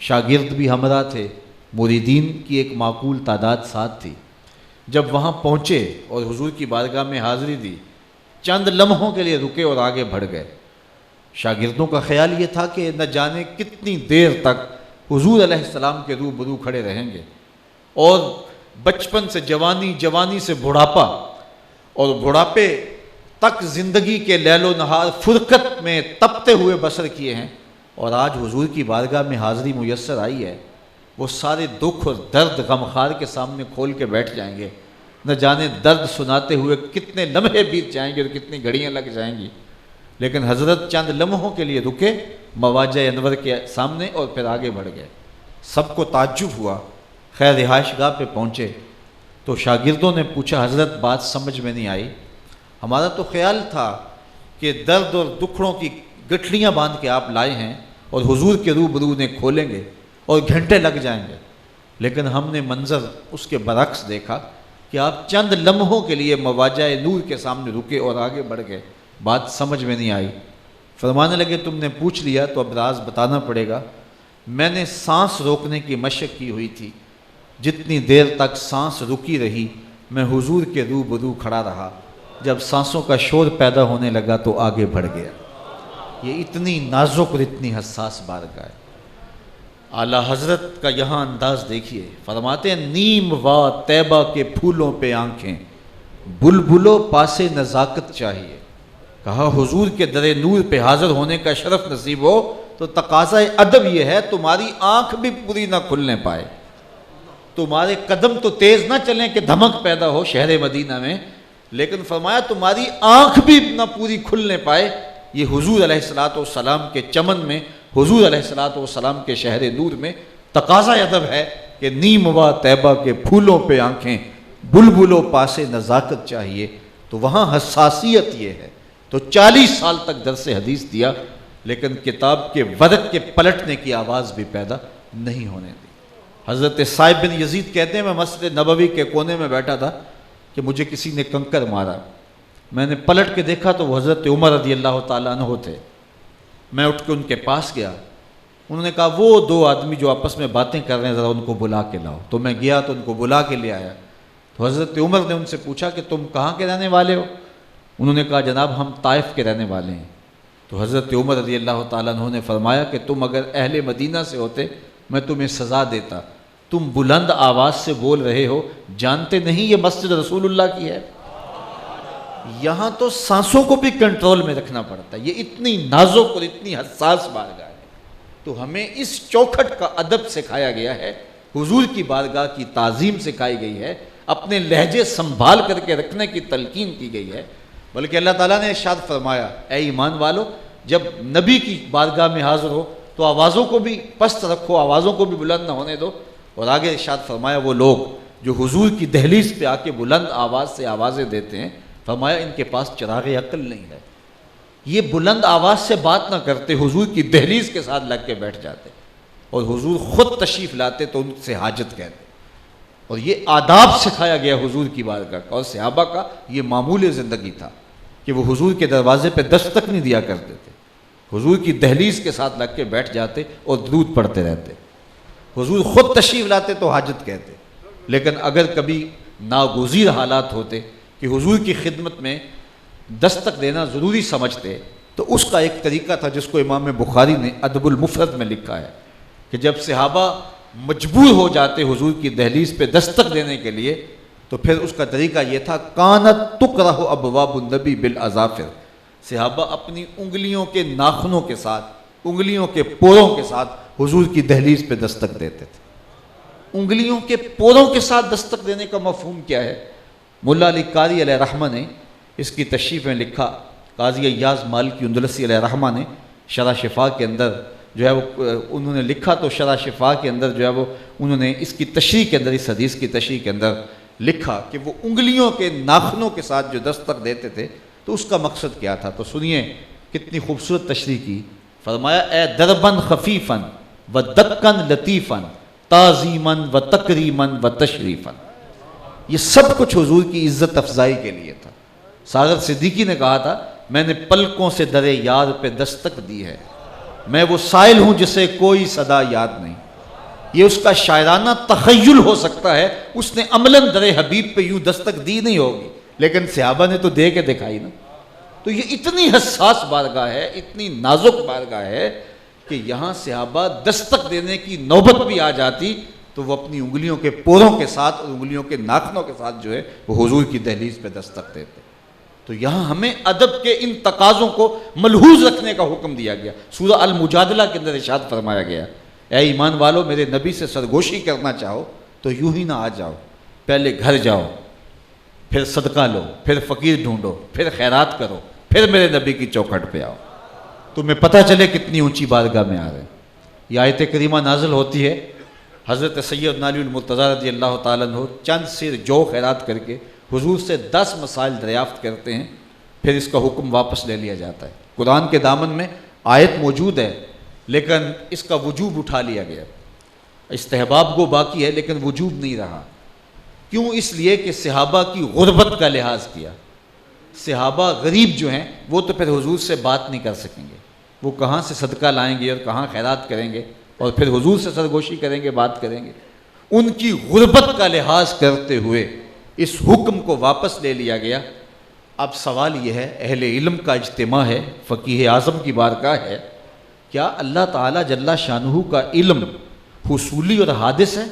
شاگرد بھی ہمراہ تھے، مریدین کی ایک معقول تعداد ساتھ تھی. جب وہاں پہنچے اور حضور کی بارگاہ میں حاضری دی، چند لمحوں کے لیے رکے اور آگے بڑھ گئے. شاگردوں کا خیال یہ تھا کہ نہ جانے کتنی دیر تک حضور علیہ السلام کے روبرو کھڑے رہیں گے، اور بچپن سے جوانی، جوانی سے بڑھاپا، اور بڑھاپے تک زندگی کے لیل و نہار فرقت میں تپتے ہوئے بسر کیے ہیں، اور آج حضور کی بارگاہ میں حاضری میسر آئی ہے. وہ سارے دکھ اور درد غمخوار کے سامنے کھول کے بیٹھ جائیں گے. نہ جانے درد سناتے ہوئے کتنے لمحے بیت جائیں گے اور کتنی گھڑیاں لگ جائیں گی. لیکن حضرت چند لمحوں کے لیے رکے مواجہ انور کے سامنے اور پھر آگے بڑھ گئے. سب کو تعجب ہوا. خیر رہائش گاہ پہ پہنچے تو شاگردوں نے پوچھا حضرت بات سمجھ میں نہیں آئی، ہمارا تو خیال تھا کہ درد اور دکھڑوں کی گٹھلیاں باندھ کے آپ لائے ہیں اور حضور کے روبرو نے کھولیں گے اور گھنٹے لگ جائیں گے، لیکن ہم نے منظر اس کے برعکس دیکھا کہ آپ چند لمحوں کے لیے مواجہ نور کے سامنے رکے اور آگے بڑھ گئے. بات سمجھ میں نہیں آئی. فرمانے لگے تم نے پوچھ لیا تو اب راز بتانا پڑے گا. میں نے سانس روکنے کی مشق کی ہوئی تھی، جتنی دیر تک سانس رکی رہی میں حضور کے روبرو کھڑا رہا. جب سانسوں کا شور پیدا ہونے لگا تو آگے بڑھ گیا. یہ اتنی نازک اور اتنی حساس بارگاہ ہے. اعلیٰ حضرت کا یہاں انداز دیکھیے. فرماتے ہیں نیم وا طیبہ کے پھولوں پہ آنکھیں، بلبلو پاسے نزاکت چاہیے. کہا حضور کے در نور پہ حاضر ہونے کا شرف نصیب ہو تو تقاضا ادب یہ ہے تمہاری آنکھ بھی پوری نہ کھلنے پائے، تمہارے قدم تو تیز نہ چلیں کہ دھمک پیدا ہو شہر مدینہ میں، لیکن فرمایا تمہاری آنکھ بھی نہ پوری کھلنے پائے. یہ حضور علیہ الصلوۃ والسلام کے چمن میں، حضور علیہ الصلوۃ والسلام کے شہر نور میں تقاضا ادب ہے کہ نیم وا طیبہ کے پھولوں پہ آنکھیں، بلبلو پاسے نزاکت چاہیے. تو وہاں حساسیت یہ ہے. تو 40 سال تک درس حدیث دیا لیکن کتاب کے ورق کے پلٹنے کی آواز بھی پیدا نہیں ہونے دی. حضرت صاحب بن یزید کہتے ہیں میں مسجد نبوی کے کونے میں بیٹھا تھا کہ مجھے کسی نے کنکر مارا. میں نے پلٹ کے دیکھا تو وہ حضرت عمر رضی اللہ تعالیٰ عنہ تھے. میں اٹھ کے ان کے پاس گیا. انہوں نے کہا وہ 2 آدمی جو آپس میں باتیں کر رہے ہیں ذرا ان کو بلا کے لاؤ. تو میں گیا تو ان کو بلا کے لے آیا. تو حضرت عمر نے ان سے پوچھا کہ تم کہاں کے رہنے والے ہو؟ انہوں نے کہا جناب ہم طائف کے رہنے والے ہیں. تو حضرت عمر رضی اللہ تعالیٰ عنہ نے فرمایا کہ تم اگر اہل مدینہ سے ہوتے میں تمہیں سزا دیتا. تم بلند آواز سے بول رہے ہو، جانتے نہیں یہ مسجد رسول اللہ کی ہے. یہاں تو سانسوں کو بھی کنٹرول میں رکھنا پڑتا ہے. یہ اتنی نازک اور اتنی حساس بارگاہ ہے. تو ہمیں اس چوکھٹ کا ادب سکھایا گیا ہے، حضور کی بارگاہ کی تعظیم سکھائی گئی ہے، اپنے لہجے سنبھال کر کے رکھنے کی تلقین کی گئی ہے. بلکہ اللہ تعالیٰ نے ارشاد فرمایا اے ایمان والو جب نبی کی بارگاہ میں حاضر ہو تو آوازوں کو بھی پست رکھو، آوازوں کو بھی بلند نہ ہونے دو. اور آگے ارشاد فرمایا وہ لوگ جو حضور کی دہلیز پہ آ کے بلند آواز سے آوازیں دیتے ہیں، فرمایا ان کے پاس چراغ عقل نہیں ہے. یہ بلند آواز سے بات نہ کرتے، حضور کی دہلیز کے ساتھ لگ کے بیٹھ جاتے اور حضور خود تشریف لاتے تو ان سے حاجت کہتے. اور یہ آداب سکھایا گیا حضور کی بارگاہ کا. اور صحابہ کا یہ معمول زندگی تھا کہ وہ حضور کے دروازے پہ دستک نہیں دیا کرتے تھے، حضور کی دہلیز کے ساتھ لگ کے بیٹھ جاتے اور درود پڑھتے رہتے. حضور خود تشریف لاتے تو حاجت کہتے. لیکن اگر کبھی ناگزیر حالات ہوتے کہ حضور کی خدمت میں دستک دینا ضروری سمجھتے تو اس کا ایک طریقہ تھا جس کو امام بخاری نے ادب المفرد میں لکھا ہے کہ جب صحابہ مجبور ہو جاتے حضور کی دہلیز پہ دستک دینے کے لیے تو پھر اس کا طریقہ یہ تھا کانت تکرہ ابواب النبی بالاظافر. صحابہ اپنی انگلیوں کے ناخنوں کے ساتھ، انگلیوں کے پوروں کے ساتھ حضور کی دہلیز پہ دستک دیتے تھے. انگلیوں کے پوروں کے ساتھ دستک دینے کا مفہوم کیا ہے؟ مولا علی قاری علیہ رحمہ نے اس کی تشریح میں لکھا. قاضی ایاز مالکی اندلسی علیہ رحمہ نے شرح شفا کے اندر جو ہے وہ انہوں نے لکھا تو شرح شفا کے اندر جو ہے وہ انہوں نے اس کی تشریح کے اندر، اس حدیث کی تشریح کے اندر لکھا کہ وہ انگلیوں کے ناخنوں کے ساتھ جو دستک دیتے تھے تو اس کا مقصد کیا تھا. تو سنیے کتنی خوبصورت تشریح کی. فرمایا اے دربن خفیفن و دکن لطیفن تعظیمن و تکریمن و تشریفن. یہ سب کچھ حضور کی عزت افزائی کے لیے تھا. ساغر صدیقی نے کہا تھا میں نے پلکوں سے در یار پہ دستک دی ہے، میں وہ سائل ہوں جسے کوئی صدا یاد نہیں. یہ اس کا شاعرانہ تخیل ہو سکتا ہے، اس نے عملاً در حبیب پہ یوں دستک دی نہیں ہوگی، لیکن صحابہ نے تو دے کے دکھائی نا۔ تو یہ اتنی حساس بارگاہ ہے، اتنی نازک بارگاہ ہے کہ یہاں صحابہ دستک دینے کی نوبت بھی آ جاتی تو وہ اپنی انگلیوں کے پوروں کے ساتھ اور انگلیوں کے ناخنوں کے ساتھ جو ہے وہ حضور کی دہلیز پہ دستک دیتے۔ تو یہاں ہمیں ادب کے ان تقاضوں کو ملحوظ رکھنے کا حکم دیا گیا۔ سورہ المجادلہ کے اندر ارشاد فرمایا گیا، اے ایمان والو، میرے نبی سے سرگوشی کرنا چاہو تو یوں ہی نہ آ جاؤ، پہلے گھر جاؤ، پھر صدقہ لو، پھر فقیر ڈھونڈو، پھر خیرات کرو، پھر میرے نبی کی چوکھٹ پہ آؤ، تمہیں پتہ چلے کتنی اونچی بارگاہ میں آ رہے ہیں۔ یہ آیت کریمہ نازل ہوتی ہے، حضرت سیدنا علی المرتضیٰ رضی اللہ تعالیٰ عنہ چند سیر جو خیرات کر کے حضور سے 10 مسائل دریافت کرتے ہیں، پھر اس کا حکم واپس لے لیا جاتا ہے۔ قرآن کے دامن میں آیت موجود ہے لیکن اس کا وجوب اٹھا لیا گیا، استحباب کو باقی ہے لیکن وجوب نہیں رہا۔ کیوں؟ اس لیے کہ صحابہ کی غربت کا لحاظ کیا۔ صحابہ غریب جو ہیں وہ تو پھر حضور سے بات نہیں کر سکیں گے، وہ کہاں سے صدقہ لائیں گے اور کہاں خیرات کریں گے اور پھر حضور سے سرگوشی کریں گے، بات کریں گے۔ ان کی غربت کا لحاظ کرتے ہوئے اس حکم کو واپس لے لیا گیا۔ اب سوال یہ ہے، اہل علم کا اجتماع ہے، فقیہ اعظم کی بارگاہ ہے، کیا اللہ تعالیٰ جل شانہ کا علم حصولی اور حادث ہے؟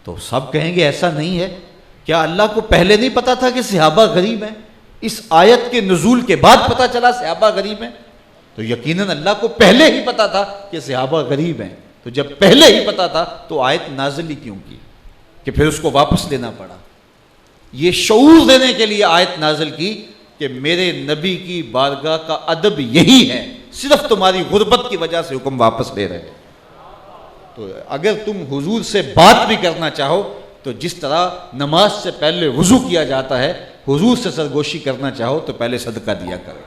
تو سب کہیں گے ایسا نہیں ہے۔ کیا اللہ کو پہلے نہیں پتا تھا کہ صحابہ غریب ہیں؟ اس آیت کے نزول کے بعد پتا چلا صحابہ غریب ہیں؟ تو یقیناً اللہ کو پہلے ہی پتا تھا کہ صحابہ غریب ہیں۔ تو جب پہلے ہی پتا تھا تو آیت نازل ہی کیوں کی کہ پھر اس کو واپس لینا پڑا؟ یہ شعور دینے کے لیے آیت نازل کی کہ میرے نبی کی بارگاہ کا ادب یہی ہے، صرف تمہاری غربت کی وجہ سے حکم واپس لے رہے ہیں۔ تو اگر تم حضور سے بات بھی کرنا چاہو تو جس طرح نماز سے پہلے وضو کیا جاتا ہے، حضور سے سرگوشی کرنا چاہو تو پہلے صدقہ دیا کرو۔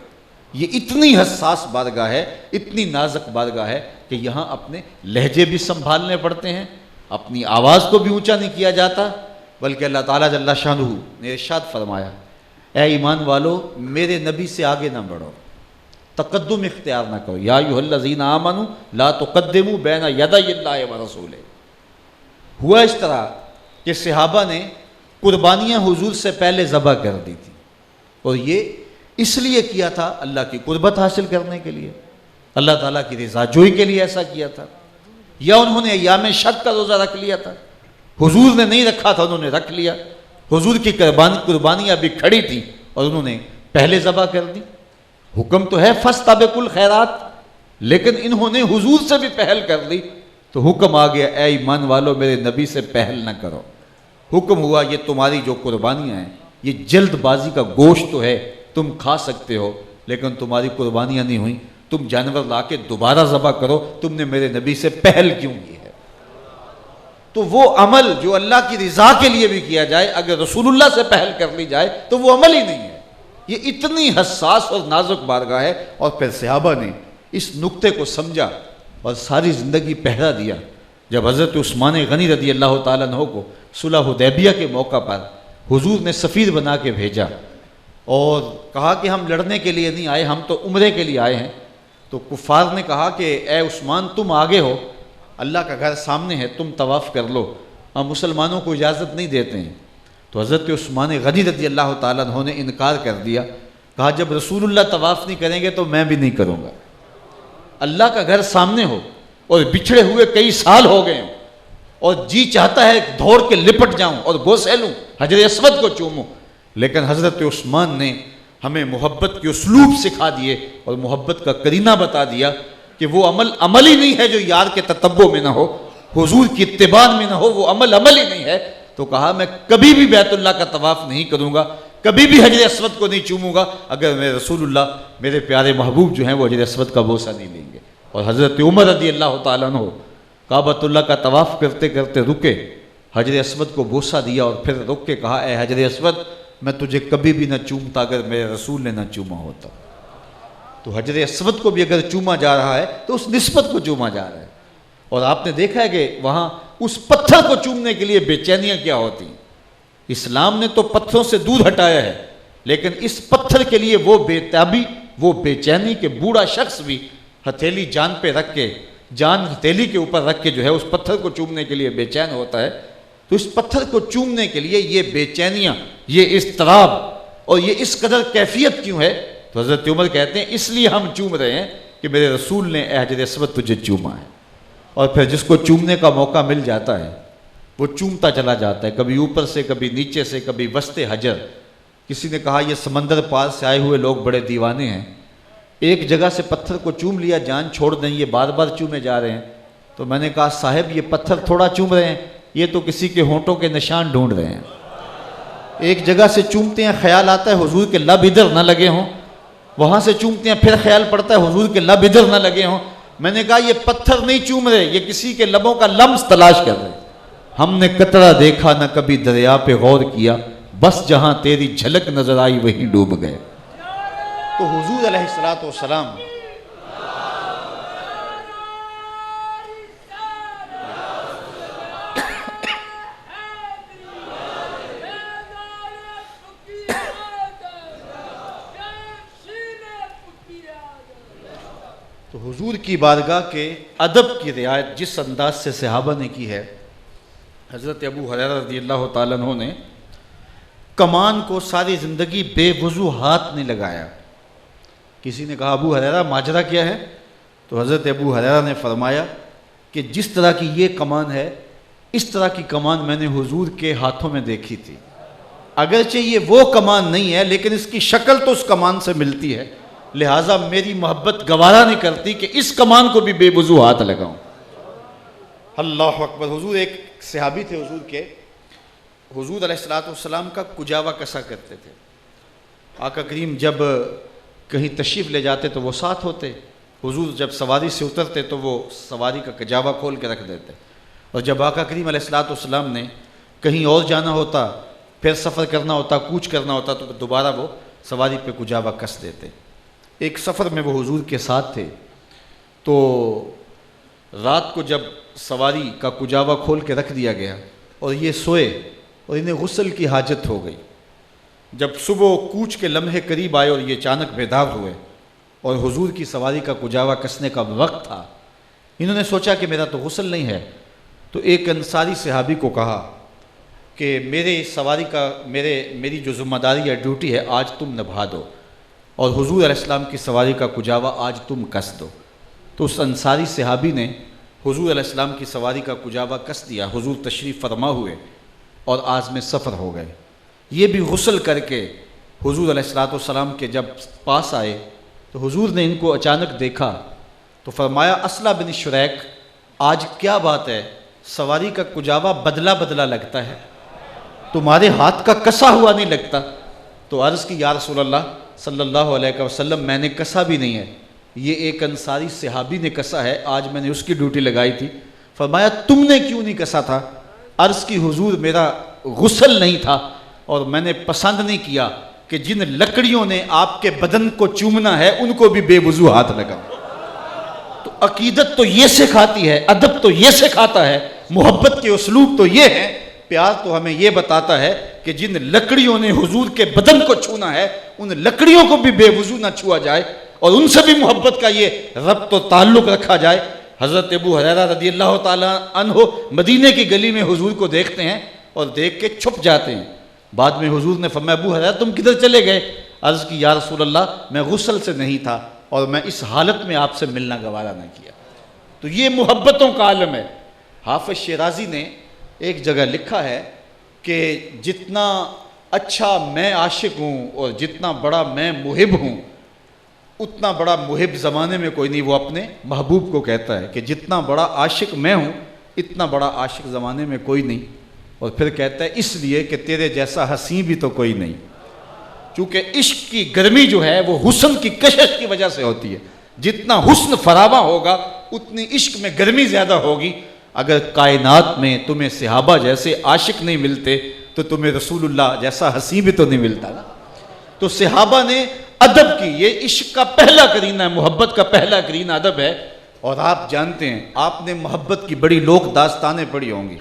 یہ اتنی حساس بارگاہ ہے، اتنی نازک بارگاہ ہے کہ یہاں اپنے لہجے بھی سنبھالنے پڑتے ہیں، اپنی آواز کو بھی اونچا نہیں کیا جاتا، بلکہ اللہ تعالیٰ جل شانہ نے ارشاد فرمایا، اے ایمان والو میرے نبی سے آگے نہ بڑھو، تقدم اختیار نہ کرو، یا ایھا الذین آمنوا لا تقدموا بین یدی اللہ ورسولہ۔ ہوا اس طرح کہ صحابہ نے قربانیاں حضور سے پہلے ذبح کر دی تھی، اور یہ اس لیے کیا تھا اللہ کی قربت حاصل کرنے کے لیے، اللہ تعالیٰ کی رضا جوئی کے لیے ایسا کیا تھا، یا انہوں نے ایام شک کا روزہ رکھ لیا تھا، حضور نے نہیں رکھا تھا انہوں نے رکھ لیا، حضور کی قربانیاں ابھی کھڑی تھیں اور انہوں نے پہلے ذبح کر دی۔ حکم تو ہے فاستبقوا الخیرات، لیکن انہوں نے حضور سے بھی پہل کر لی، تو حکم آ گیا اے ایمان والو میرے نبی سے پہل نہ کرو۔ حکم ہوا یہ تمہاری جو قربانیاں ہیں یہ جلد بازی کا گوشت تو ہے، تم کھا سکتے ہو، لیکن تمہاری قربانیاں نہیں ہوئیں، تم جانور لا کے دوبارہ ذبح کرو، تم نے میرے نبی سے پہل کیوں کی ہے؟ تو وہ عمل جو اللہ کی رضا کے لیے بھی کیا جائے، اگر رسول اللہ سے پہل کر لی جائے تو وہ عمل ہی نہیں ہے۔ یہ اتنی حساس اور نازک بارگاہ ہے، اور پھر صحابہ نے اس نقطے کو سمجھا اور ساری زندگی پہرا دیا۔ جب حضرت عثمان غنی رضی اللہ تعالیٰ عنہ کو صلح حدیبیہ کے موقع پر حضور نے سفیر بنا کے بھیجا اور کہا کہ ہم لڑنے کے لیے نہیں آئے، ہم تو عمرے کے لیے آئے ہیں، تو کفار نے کہا کہ اے عثمان تم آگے ہو، اللہ کا گھر سامنے ہے، تم طواف کر لو، ہم مسلمانوں کو اجازت نہیں دیتے ہیں۔ تو حضرت عثمان غنی رضی اللہ تعالیٰ عنہ نے انکار کر دیا، کہا جب رسول اللہ طواف نہیں کریں گے تو میں بھی نہیں کروں گا۔ اللہ کا گھر سامنے ہو اور بچھڑے ہوئے کئی سال ہو گئے ہیں اور جی چاہتا ہے دوڑ کے لپٹ جاؤں اور بوسے لوں، حجر اسود کو چوموں، لیکن حضرت عثمان نے ہمیں محبت کے اسلوب سکھا دیے اور محبت کا قرینہ بتا دیا کہ وہ عمل ہی نہیں ہے جو یار کے تتبع میں نہ ہو، حضور کی اتباع میں نہ ہو، وہ عمل ہی نہیں ہے۔ تو کہا میں کبھی بھی بیت اللہ کا طواف نہیں کروں گا، کبھی بھی حجر اسود کو نہیں چوموں گا اگر میں رسول اللہ میرے پیارے محبوب جو ہیں وہ حجر اسود کا بوسہ نہیں لیں گے۔ اور حضرت عمر رضی اللہ تعالیٰ عنہ کعبۃ اللہ کا طواف کرتے کرتے رکے، حجر اسود کو بوسہ دیا اور پھر رک کے کہا اے حجر اسود میں تجھے کبھی بھی نہ چومتا اگر میرے رسول نے نہ چوما ہوتا۔ تو حجر اسود کو بھی اگر چوما جا رہا ہے تو اس نسبت کو چوما جا رہا ہے۔ اور آپ نے دیکھا ہے کہ وہاں اس پتھر کو چومنے کے لیے بے چینیاں کیا ہوتی ہیں۔ اسلام نے تو پتھروں سے دور ہٹایا ہے، لیکن اس پتھر کے لیے وہ بے تابی، وہ بے چینی کہ بوڑھا شخص بھی ہتھیلی جان پہ رکھ کے جان ہتھیلی کے اوپر رکھ کے جو ہے اس پتھر کو چومنے کے لیے بے چین ہوتا ہے، تو اس پتھر کو چومنے کے لیے یہ بے چینیاں، یہ اضطراب اور یہ اس قدر کیفیت کیوں ہے؟ تو حضرت عمر کہتے ہیں اس لیے ہم چوم رہے ہیں کہ میرے رسول نے اے حجر اسود تجھے چوما ہے۔ اور پھر جس کو چومنے کا موقع مل جاتا ہے وہ چومتا چلا جاتا ہے، کبھی اوپر سے، کبھی نیچے سے، کبھی وسط حجر۔ کسی نے کہا یہ سمندر پار سے آئے ہوئے لوگ بڑے دیوانے ہیں، ایک جگہ سے پتھر کو چوم لیا جان چھوڑ دیں، یہ بار بار چومے جا رہے ہیں۔ تو میں نے کہا صاحب یہ پتھر تھوڑا چوم رہے ہیں، یہ تو کسی کے ہونٹوں کے نشان ڈھونڈ رہے ہیں۔ ایک جگہ سے چومتے ہیں، خیال آتا ہے حضور کے لب ادھر نہ لگے ہوں، وہاں سے چومتے ہیں، پھر خیال پڑتا ہے حضور کے لب ادھر نہ لگے ہوں۔ میں نے کہا یہ پتھر نہیں چوم رہے، یہ کسی کے لبوں کا لمس تلاش کر رہے۔ ہم نے قطرہ دیکھا نہ کبھی دریا پہ غور کیا، بس جہاں تیری جھلک نظر آئی وہیں ڈوب گئے۔ تو حضور علیہ الصلوۃ والسلام تو حضور کی بارگاہ کے ادب کی رعایت جس انداز سے صحابہ نے کی ہے، حضرت ابو ہریرہ رضی اللہ تعالیٰ عنہ نے کمان کو ساری زندگی بے وضو ہاتھ نہیں لگایا۔ کسی نے کہا ابو ہریرہ ماجرا کیا ہے؟ تو حضرت ابو ہریرہ نے فرمایا کہ جس طرح کی یہ کمان ہے اس طرح کی کمان میں نے حضور کے ہاتھوں میں دیکھی تھی، اگرچہ یہ وہ کمان نہیں ہے لیکن اس کی شکل تو اس کمان سے ملتی ہے، لہٰذا میری محبت گوارا نہیں کرتی کہ اس کمان کو بھی بے وضو ہاتھ لگاؤں۔ اللہ اکبر۔ حضور ایک صحابی تھے حضور کے، حضور علیہ الصلوۃ والسلام کا کجاوا کسا کرتے تھے۔ آقا کریم جب کہیں تشریف لے جاتے تو وہ ساتھ ہوتے، حضور جب سواری سے اترتے تو وہ سواری کا کجاوا کھول کے رکھ دیتے، اور جب آقا کریم علیہ الصلوۃ والسلام نے کہیں اور جانا ہوتا، پھر سفر کرنا ہوتا، کوچ کرنا ہوتا، تو دوبارہ وہ سواری پہ کجاوا کس دیتے۔ ایک سفر میں وہ حضور کے ساتھ تھے، تو رات کو جب سواری کا کجاوا کھول کے رکھ دیا گیا اور یہ سوئے اور انہیں غسل کی حاجت ہو گئی، جب صبح کوچ کے لمحے قریب آئے اور یہ اچانک بیدار ہوئے اور حضور کی سواری کا کجاوا کسنے کا وقت تھا، انہوں نے سوچا کہ میرا تو غسل نہیں ہے، تو ایک انصاری صحابی کو کہا کہ میرے سواری کا میری جو ذمہ داری ہے، ڈیوٹی ہے، آج تم نبھا دو، اور حضور علیہ السلام کی سواری کا کجاوا آج تم کس دو۔ تو اس انصاری صحابی نے حضور علیہ السلام کی سواری کا کجاوا کس دیا، حضور تشریف فرما ہوئے اور عازم سفر ہو گئے۔ یہ بھی غسل کر کے حضور علیہ الصلوۃ والسلام کے جب پاس آئے تو حضور نے ان کو اچانک دیکھا تو فرمایا اصلہ بن شریک، آج کیا بات ہے، سواری کا کجاوا بدلا بدلا لگتا ہے، تمہارے ہاتھ کا کسا ہوا نہیں لگتا؟ تو عرض کی یا رسول اللہ صلی اللہ علیہ وسلم میں نے کسا بھی نہیں ہے، یہ ایک انصاری صحابی نے کسا ہے، آج میں نے اس کی ڈیوٹی لگائی تھی۔ فرمایا تم نے کیوں نہیں کسا تھا؟ عرض کی حضور میرا غسل نہیں تھا اور میں نے پسند نہیں کیا کہ جن لکڑیوں نے آپ کے بدن کو چومنا ہے ان کو بھی بے وضو ہاتھ لگاؤں۔ تو عقیدت تو یہ سکھاتی ہے، ادب تو یہ سکھاتا ہے، محبت کے اسلوب تو یہ ہے، پیار تو ہمیں یہ بتاتا ہے کہ جن لکڑیوں نے حضور کے بدن کو چھونا ہے ان لکڑیوں کو بھی بے وضو نہ چھوا جائے اور ان سے بھی محبت کا یہ ربط و تعلق رکھا جائے۔ حضرت ابو ہریرہ رضی اللہ تعالیٰ عنہ مدینے کی گلی میں حضور کو دیکھتے ہیں اور دیکھ کے چھپ جاتے ہیں۔ بعد میں حضور نے فرمایا ابو ہریرہ تم کدھر چلے گئے؟ عرض کی یا رسول اللہ میں غسل سے نہیں تھا اور میں اس حالت میں آپ سے ملنا گوارا نہ کیا۔ تو یہ محبتوں کا عالم ہے۔ حافظ شیرازی نے ایک جگہ لکھا ہے کہ جتنا اچھا میں عاشق ہوں اور جتنا بڑا میں محب ہوں اتنا بڑا محب زمانے میں کوئی نہیں۔ وہ اپنے محبوب کو کہتا ہے کہ جتنا بڑا عاشق میں ہوں اتنا بڑا عاشق زمانے میں کوئی نہیں، اور پھر کہتا ہے اس لیے کہ تیرے جیسا حسین بھی تو کوئی نہیں، چونکہ عشق کی گرمی جو ہے وہ حسن کی کشش کی وجہ سے ہوتی ہے۔ جتنا حسن فراواں ہوگا اتنی عشق میں گرمی زیادہ ہوگی۔ اگر کائنات میں تمہیں صحابہ جیسے عاشق نہیں ملتے تو تمہیں رسول اللہ جیسا حسین بھی تو نہیں ملتا نا۔ تو صحابہ نے ادب کی، یہ عشق کا پہلا کرینہ ہے، محبت کا پہلا کرینہ ادب ہے۔ اور آپ جانتے ہیں آپ نے محبت کی بڑی لوک داستانیں پڑھی ہوں گی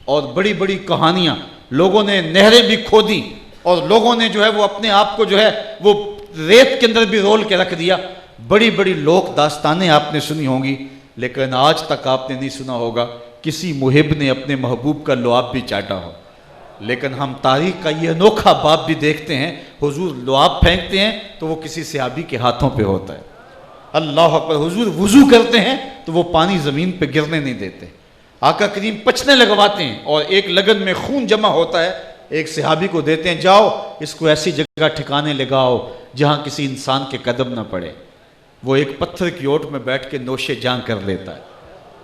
اور بڑی بڑی کہانیاں، لوگوں نے نہریں بھی کھودی اور لوگوں نے جو ہے وہ اپنے آپ کو جو ہے وہ ریت کے اندر بھی رول کے رکھ دیا۔ بڑی بڑی لوک داستانیں آپ نے سنی ہوں گی، لیکن آج تک آپ نے نہیں سنا ہوگا کسی محب نے اپنے محبوب کا لعاب بھی چاٹا ہو. لیکن ہم تاریخ کا یہ انوکھا باب بھی دیکھتے ہیں, حضور لعاب پھینکتے ہیں تو وہ کسی صحابی کے ہاتھوں پہ ہوتا ہے. اللہ اکبر. حضور وضو کرتے ہیں تو وہ پانی زمین پہ گرنے نہیں دیتے. آقا کریم پچنے لگواتے ہیں اور ایک لگن میں خون جمع ہوتا ہے, ایک صحابی کو دیتے ہیں, جاؤ اس کو ایسی جگہ ٹھکانے لگاؤ جہاں کسی انسان کے قدم نہ پڑے. وہ ایک پتھر کی اوٹ میں بیٹھ کے نوش جاں کر لیتا ہے.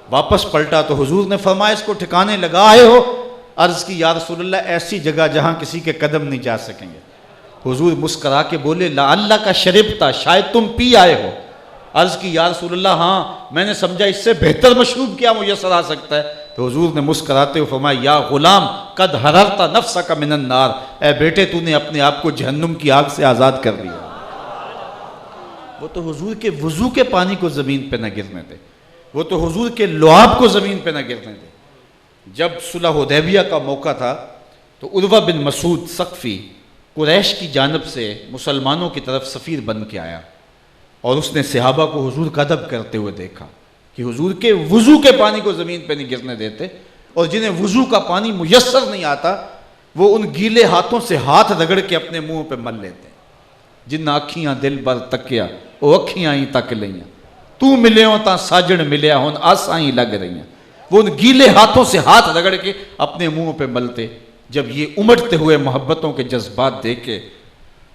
واپس پلٹا تو حضور نے فرمایا اس کو ٹھکانے لگائے ہو؟ عرض کی یا رسول اللہ ایسی جگہ جہاں کسی کے قدم نہیں جا سکیں گے. حضور مسکرا کے بولے لعلہ کا شربتا, شاید تم پی آئے ہو. عرض کی یا رسول اللہ ہاں, میں نے سمجھا اس سے بہتر مشروب کیا میسر آ سکتا ہے. تو حضور نے مسکراتے ہوئے فرمایا یا غلام قد حررت نفسک من النار, اے بیٹے تو نے اپنے آپ کو جہنم کی آگ سے آزاد کر لیا. وہ تو حضور کے وضو کے پانی کو زمین پہ نہ گرنے دے, وہ تو حضور کے لعاب کو زمین پہ نہ گرنے دے. جب صلح حدیبیہ کا موقع تھا تو عروہ بن مسعود ثقفی قریش کی جانب سے مسلمانوں کی طرف سفیر بن کے آیا اور اس نے صحابہ کو حضور کا ادب کرتے ہوئے دیکھا کہ حضور کے وضو کے پانی کو زمین پہ نہیں گرنے دیتے, اور جنہیں وضو کا پانی میسر نہیں آتا وہ ان گیلے ہاتھوں سے ہاتھ رگڑ کے اپنے منہ پہ مل لیتے ہیں. جن اکھیاں دل بر تکیا وہ اکھیاں ہی تک لئیاں, تو ملے ہوں تا ساجن ملیا ہون آساں ہی لگ رہی ہیں. وہ ان گیلے ہاتھوں سے ہاتھ رگڑ کے اپنے منہ پہ ملتے. جب یہ امٹتے ہوئے محبتوں کے جذبات دیکھے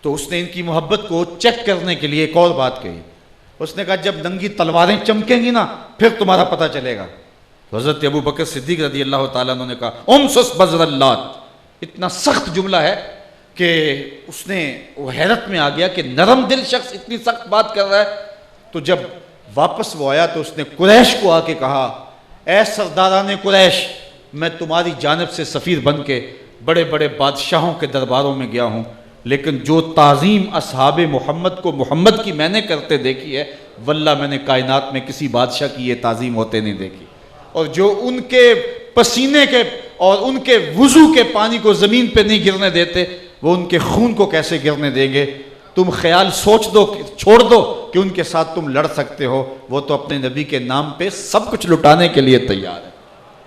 تو اس نے ان کی محبت کو چیک کرنے کے لیے ایک اور بات کہی. اس نے کہا جب ننگی تلواریں چمکیں گی نا پھر تمہارا پتہ چلے گا. حضرت ابو بکر صدیق رضی اللہ تعالیٰ عنہ نے کہا امسس بزر اللات. اتنا سخت جملہ ہے کہ اس نے وہ حیرت میں آ گیا کہ نرم دل شخص اتنی سخت بات کر رہا ہے. تو جب واپس وہ آیا تو اس نے قریش کو آ کے کہا اے سرداران قریش, میں تمہاری جانب سے سفیر بن کے بڑے بڑے بادشاہوں کے درباروں میں گیا ہوں, لیکن جو تعظیم اصحاب محمد کو محمد کی میں نے کرتے دیکھی ہے واللہ میں نے کائنات میں کسی بادشاہ کی یہ تعظیم ہوتے نہیں دیکھی. اور جو ان کے پسینے کے اور ان کے وضو کے پانی کو زمین پہ نہیں گرنے دیتے وہ ان کے خون کو کیسے گرنے دیں گے. تم خیال سوچ دو, چھوڑ دو کہ ان کے ساتھ تم لڑ سکتے ہو, وہ تو اپنے نبی کے نام پہ سب کچھ لٹانے کے لیے تیار ہے.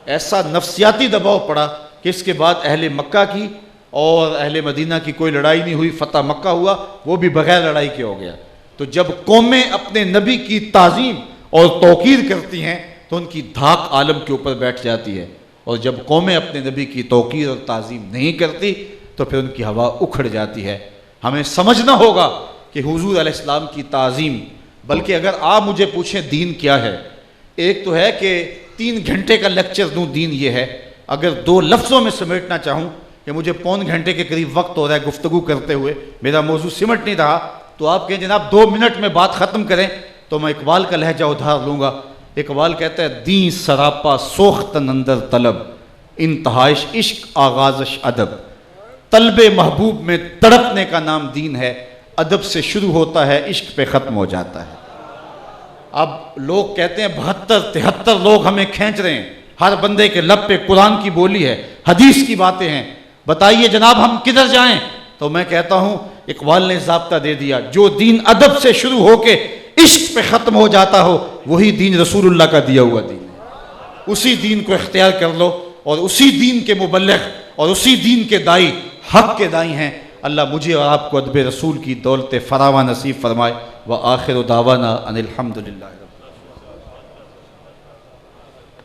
ایسا نفسیاتی دباؤ پڑا کہ اس کے بعد اہل مکہ کی اور اہل مدینہ کی کوئی لڑائی نہیں ہوئی, فتح مکہ ہوا وہ بھی بغیر لڑائی کے ہو گیا. تو جب قومیں اپنے نبی کی تعظیم اور توقیر کرتی ہیں تو ان کی دھاک عالم کے اوپر بیٹھ جاتی ہے, اور جب قومیں اپنے نبی کی توقیر اور تعظیم نہیں کرتی تو پھر ان کی ہوا اکھڑ جاتی ہے. ہمیں سمجھنا ہوگا کہ حضور علیہ السلام کی تعظیم, بلکہ اگر آپ مجھے پوچھیں دین کیا ہے, ایک تو ہے کہ 3 گھنٹے کا لیکچر دوں دین یہ ہے. اگر 2 لفظوں میں سمیٹنا چاہوں کہ مجھے 1.25 گھنٹے کے قریب وقت ہو رہا ہے گفتگو کرتے ہوئے, میرا موضوع سمٹ نہیں رہا, تو آپ کہیں جناب 2 منٹ میں بات ختم کریں, تو میں اقبال کا لہجہ ادھار لوں گا. اقبال کہتا ہے دین سراپا سوختن اندر طلب, انتہائش عشق آغازش ادب. طلب محبوب میں تڑپنے کا نام دین ہے, ادب سے شروع ہوتا ہے عشق پہ ختم ہو جاتا ہے. اب لوگ کہتے ہیں 72-73 لوگ ہمیں کھینچ رہے ہیں, ہر بندے کے لب پہ قرآن کی بولی ہے, حدیث کی باتیں ہیں, بتائیے جناب ہم کدھر جائیں؟ تو میں کہتا ہوں اقبال نے ضابطہ دے دیا, جو دین ادب سے شروع ہو کے عشق پہ ختم ہو جاتا ہو وہی دین رسول اللہ کا دیا ہوا دین ہے. اسی دین کو اختیار کر لو, اور اسی دین کے مبلغ اور اسی دین کے دائی حق کے دائی ہیں. اللہ مجھے اور آپ کو ادب رسول کی دولت فراواں نصیب فرمائے. وآخر دعوانا ان الحمدللہ.